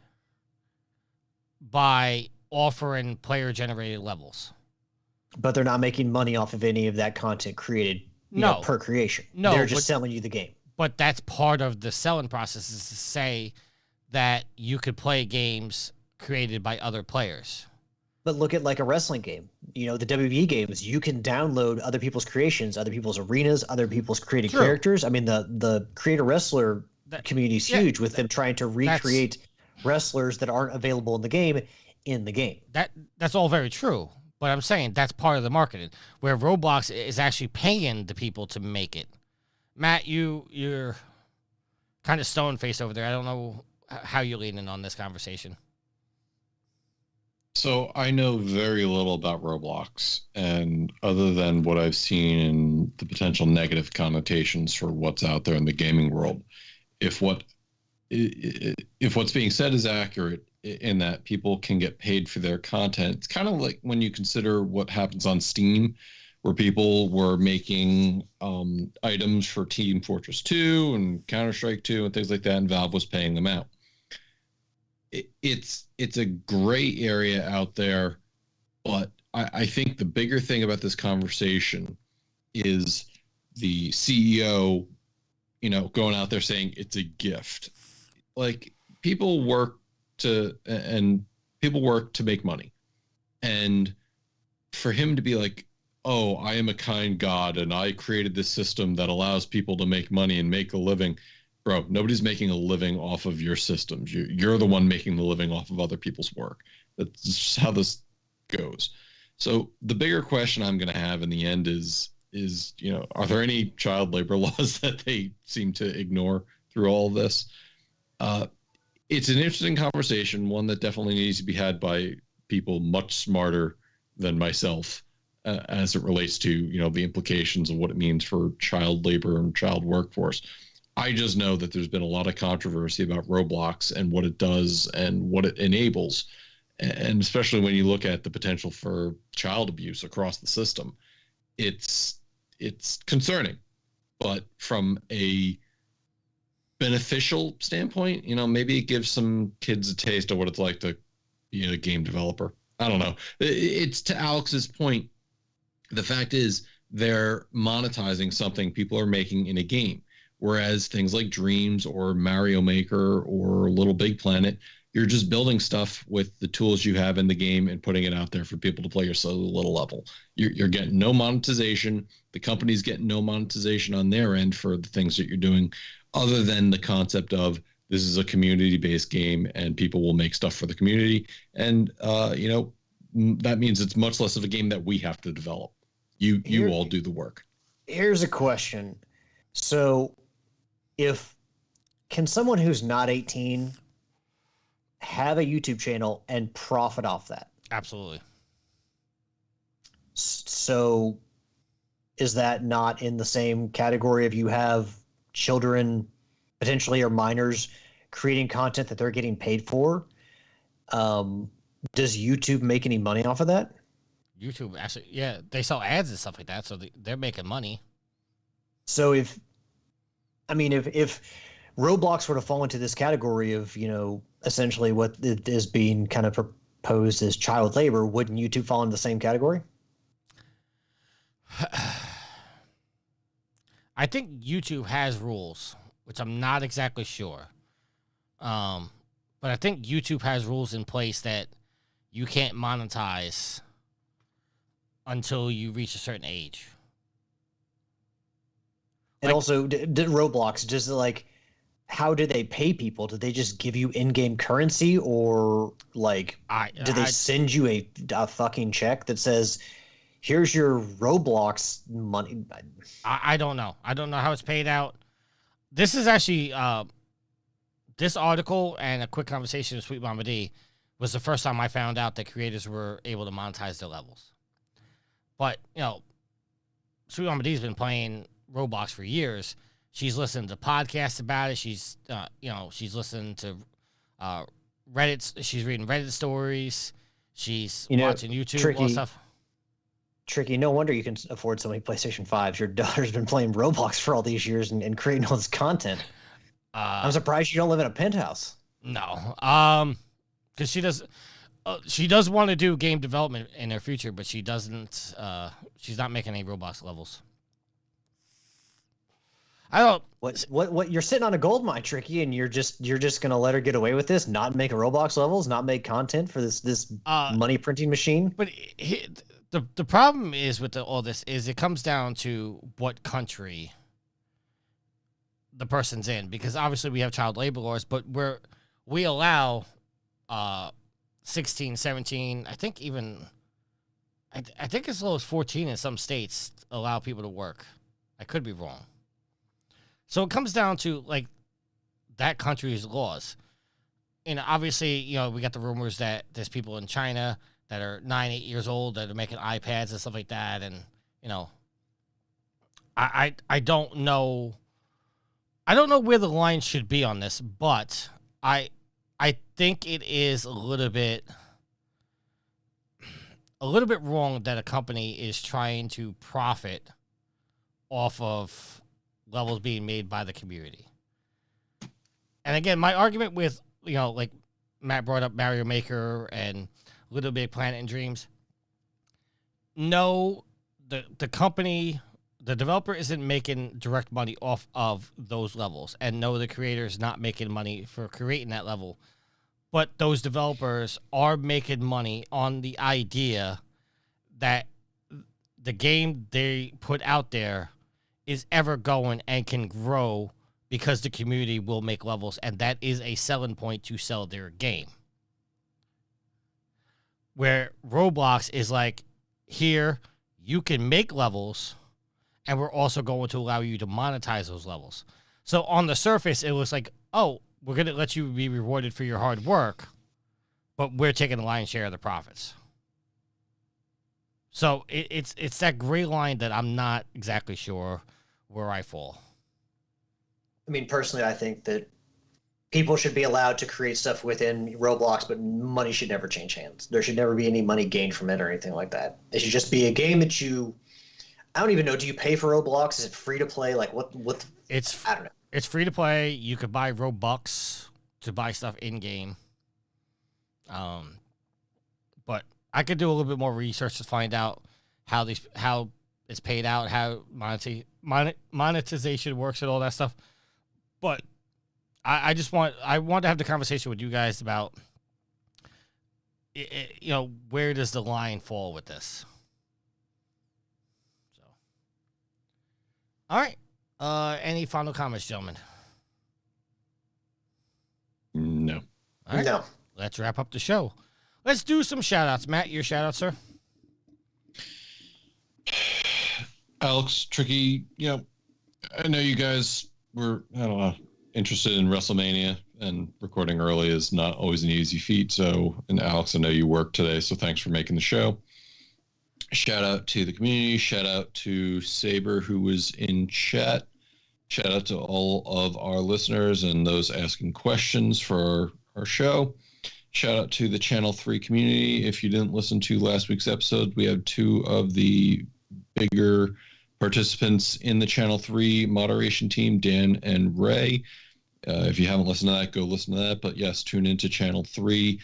by offering player-generated levels. But they're not making money off of any of that content created per creation. No, they're just selling you the game. But that's part of the selling process, is to say that you could play games created by other players. But look at like a wrestling game. The WWE games, you can download other people's creations, other people's arenas, other people's created characters. I mean, the creator wrestler community is huge with them trying to recreate wrestlers that aren't available in the game. That's all very true. But I'm saying that's part of the marketing, where Roblox is actually paying the people to make it. Matt, you're kind of stone-faced over there. I don't know how you're leaning on this conversation. So I know very little about Roblox, and other than what I've seen in the potential negative connotations for what's out there in the gaming world, if what's being said is accurate, in that people can get paid for their content. It's kind of like when you consider what happens on Steam, where people were making items for Team Fortress 2 and Counter-Strike 2 and things like that, and Valve was paying them out. It's a gray area out there, but I think the bigger thing about this conversation is the CEO, going out there saying it's a gift. Like, people work to make money, and for him to be like, oh, I am a kind God and I created this system that allows people to make money and make a living. Bro, nobody's making a living off of your systems. You're the one making the living off of other people's work. That's just how this goes. So the bigger question I'm going to have in the end is, are there any child labor laws that they seem to ignore through all of this? It's an interesting conversation, one that definitely needs to be had by people much smarter than myself, as it relates to, the implications of what it means for child labor and child workforce. I just know that there's been a lot of controversy about Roblox and what it does and what it enables. And especially when you look at the potential for child abuse across the system, it's concerning. But from a beneficial standpoint, maybe it gives some kids a taste of what it's like to be a game developer. I don't know. It's to Alex's point. The fact is, they're monetizing something people are making in a game. Whereas things like Dreams or Mario Maker or Little Big Planet, you're just building stuff with the tools you have in the game and putting it out there for people to play your solo little level. You're getting no monetization. The company's getting no monetization on their end for the things that you're doing, other than the concept of this is a community-based game and people will make stuff for the community. And, that means it's much less of a game that we have to develop. You all do the work. Here's a question. So can someone who's not 18 have a YouTube channel and profit off that? Absolutely. So is that not in the same category if you have children potentially or minors creating content that they're getting paid for? Does YouTube make any money off of that? YouTube, actually, yeah, they sell ads and stuff like that, so they're making money. So if Roblox were to fall into this category of, essentially what is being kind of proposed as child labor, wouldn't YouTube fall into the same category? I think YouTube has rules, which I'm not exactly sure. But I think YouTube has rules in place that you can't monetize until you reach a certain age. And also, did Roblox just how do they pay people? Did they just give you in-game currency, or do they send you a fucking check that says, "Here's your Roblox money"? I don't know. I don't know how it's paid out. This is actually this article and a quick conversation with Sweet Mama D was the first time I found out that creators were able to monetize their levels. But, Sweet Mama D's been playing Roblox for years. She's listened to podcasts about it. She's, she's listening to Reddit. She's reading Reddit stories. She's watching YouTube, all stuff. Tricky. No wonder you can afford so many PlayStation 5s. Your daughter's been playing Roblox for all these years and creating all this content. I'm surprised you don't live in a penthouse. No. Because she does want to do game development in her future, but she doesn't. She's not making any Roblox levels. I don't. What? You're sitting on a gold mine, Tricky, and you're just gonna let her get away with this? Not make a Roblox levels? Not make content for this money printing machine? But the problem is with all this is it comes down to what country the person's in, because obviously we have child labor laws, but we allow 16, 17, I think even I think as low as 14 in some states allow people to work. I could be wrong. So it comes down to that country's laws. And obviously, we got the rumors that there's people in China that are 9, 8 years old that are making iPads and stuff like that. And, I don't know. I don't know where the line should be on this, but I I think it is a little bit wrong that a company is trying to profit off of levels being made by the community. And again, my argument with, like Matt brought up Mario Maker and Little Big Planet and Dreams. No, the company, the developer isn't making direct money off of those levels. And no, the creator is not making money for creating that level. But those developers are making money on the idea that the game they put out there is ever going and can grow because the community will make levels. And that is a selling point to sell their game. Where Roblox is like, here, you can make levels, and we're also going to allow you to monetize those levels. So on the surface, it was like, oh, we're going to let you be rewarded for your hard work, but we're taking the lion's share of the profits. So it's that gray line that I'm not exactly sure where I fall. I mean, personally, I think that people should be allowed to create stuff within Roblox, but money should never change hands. There should never be any money gained from it or anything like that. It should just be a game that I don't even know. Do you pay for Roblox? Is it free to play? Like what? I don't know. It's free to play. You could buy Robux to buy stuff in game. But I could do a little bit more research to find out how it's paid out, how monetization works, and all that stuff. But I want to have the conversation with you guys about, where does the line fall with this? So, all right. Any final comments, gentlemen? No. All right. No. Let's wrap up the show. Let's do some shout-outs. Matt, your shout-out, sir? Alex, Tricky, I know you guys were, interested in WrestleMania, and recording early is not always an easy feat. So, and Alex, I know you worked today, so thanks for making the show. Shout out to the community. Shout out to Saber, who was in chat. Shout out to all of our listeners and those asking questions for our show. Shout out to the Channel 3 community. If you didn't listen to last week's episode, we have two of the bigger participants in the Channel 3 moderation team, Dan and Ray. If you haven't listened to that, go listen to that. But yes, tune into channel3.gg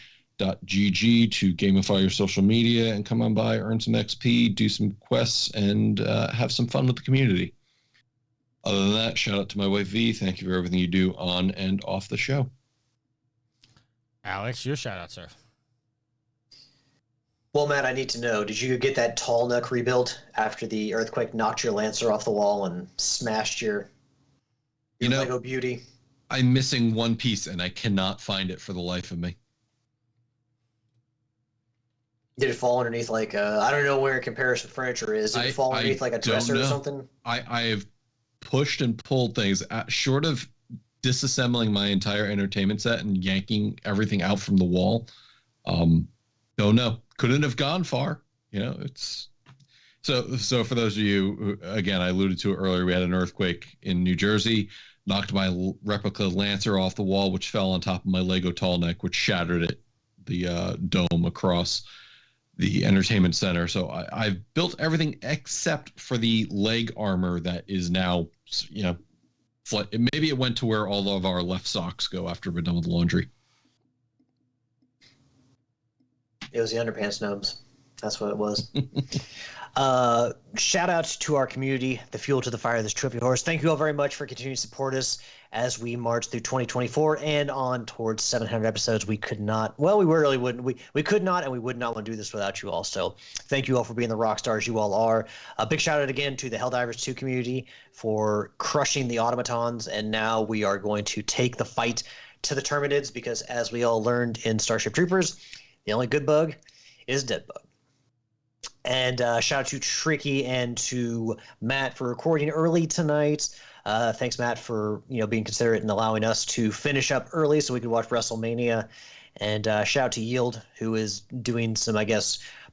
to gamify your social media and come on by, earn some XP, do some quests, and have some fun with the community. Other than that, shout out to my wife, V. Thank you for everything you do on and off the show. Alex, your shout out, sir. Well, Matt, I need to know, did you get that tall neck rebuilt after the earthquake knocked your Lancer off the wall and smashed your Lego beauty? I'm missing one piece, and I cannot find it for the life of me. Did it fall underneath, I don't know where comparison furniture is. Did it fall underneath, a dresser or something? I have pushed and pulled things, short of disassembling my entire entertainment set and yanking everything out from the wall. Don't know. Couldn't have gone far. It's so for those of you who, again, I alluded to it earlier, we had an earthquake in New Jersey, knocked my replica Lancer off the wall, which fell on top of my Lego tall neck, which shattered it, the dome across the entertainment center. So I've built everything except for the leg armor that is now, maybe it went to where all of our left socks go after we're done with laundry. It was the underpants gnomes. That's what it was. Shout out to our community, the fuel to the fire of this trophy horse. Thank you all very much for continuing to support us as we march through 2024 and on towards 700 episodes. We could not, we really wouldn't. We could not, and we would not want to do this without you all. So thank you all for being the rock stars you all are. A big shout out again to the Helldivers 2 community for crushing the automatons. And now we are going to take the fight to the Terminids, because as we all learned in Starship Troopers, the only good bug is dead bug. And shout out to Tricky and to Matt for recording early tonight. Thanks, Matt, for being considerate and allowing us to finish up early so we could watch WrestleMania. And shout out to Yield, who is doing some,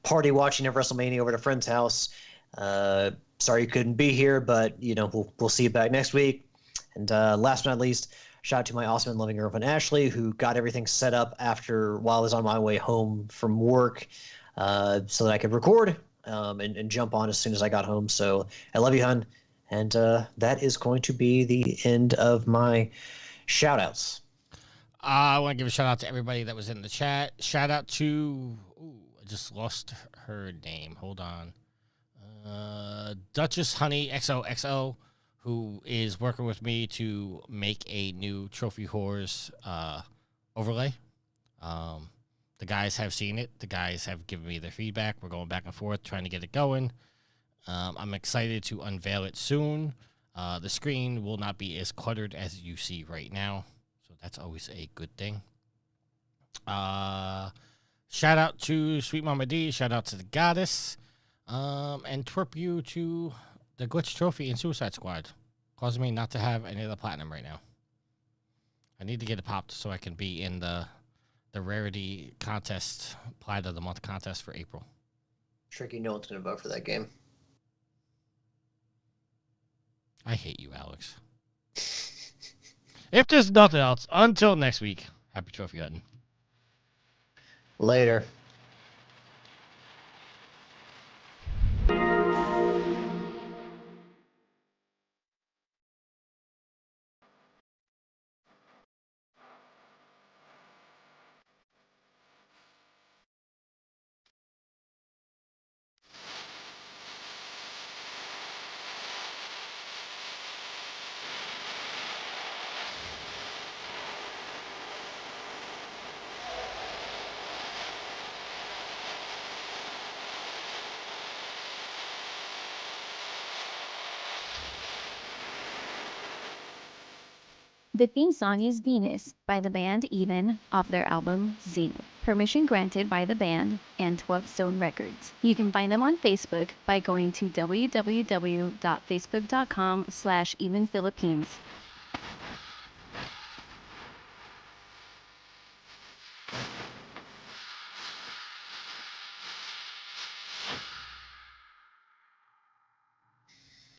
party watching of WrestleMania over at a friend's house. Sorry you couldn't be here, but we'll see you back next week. And last but not least, Shout out to my awesome and loving girlfriend Ashley, who got everything set up while I was on my way home from work, so that I could record and jump on as soon as I got home. So I love you, hun. And that is going to be the end of my shout outs. I want to give a shout out to everybody that was in the chat. Shout out to, I just lost her name. Hold on. Duchess Honey XOXO, who is working with me to make a new Trophy Whores overlay. The guys have seen it. The guys have given me their feedback. We're going back and forth trying to get it going. I'm excited to unveil it soon. The screen will not be as cluttered as you see right now, so that's always a good thing. Shout out to Sweet Mama D. Shout out to the Goddess. And twerp you to the Glitch Trophy and Suicide Squad, causing me not to have any of the platinum right now. I need to get it popped so I can be in the rarity contest, Pride of the Month contest for April. Tricky, no one's going to vote for that game. I hate you, Alex. If there's nothing else, until next week, happy trophy hunting. Later. The theme song is Venus by the band Even off their album Zenith. Permission granted by the band and 12 Stone Records. You can find them on Facebook by going to www.facebook.com/evenphilippines.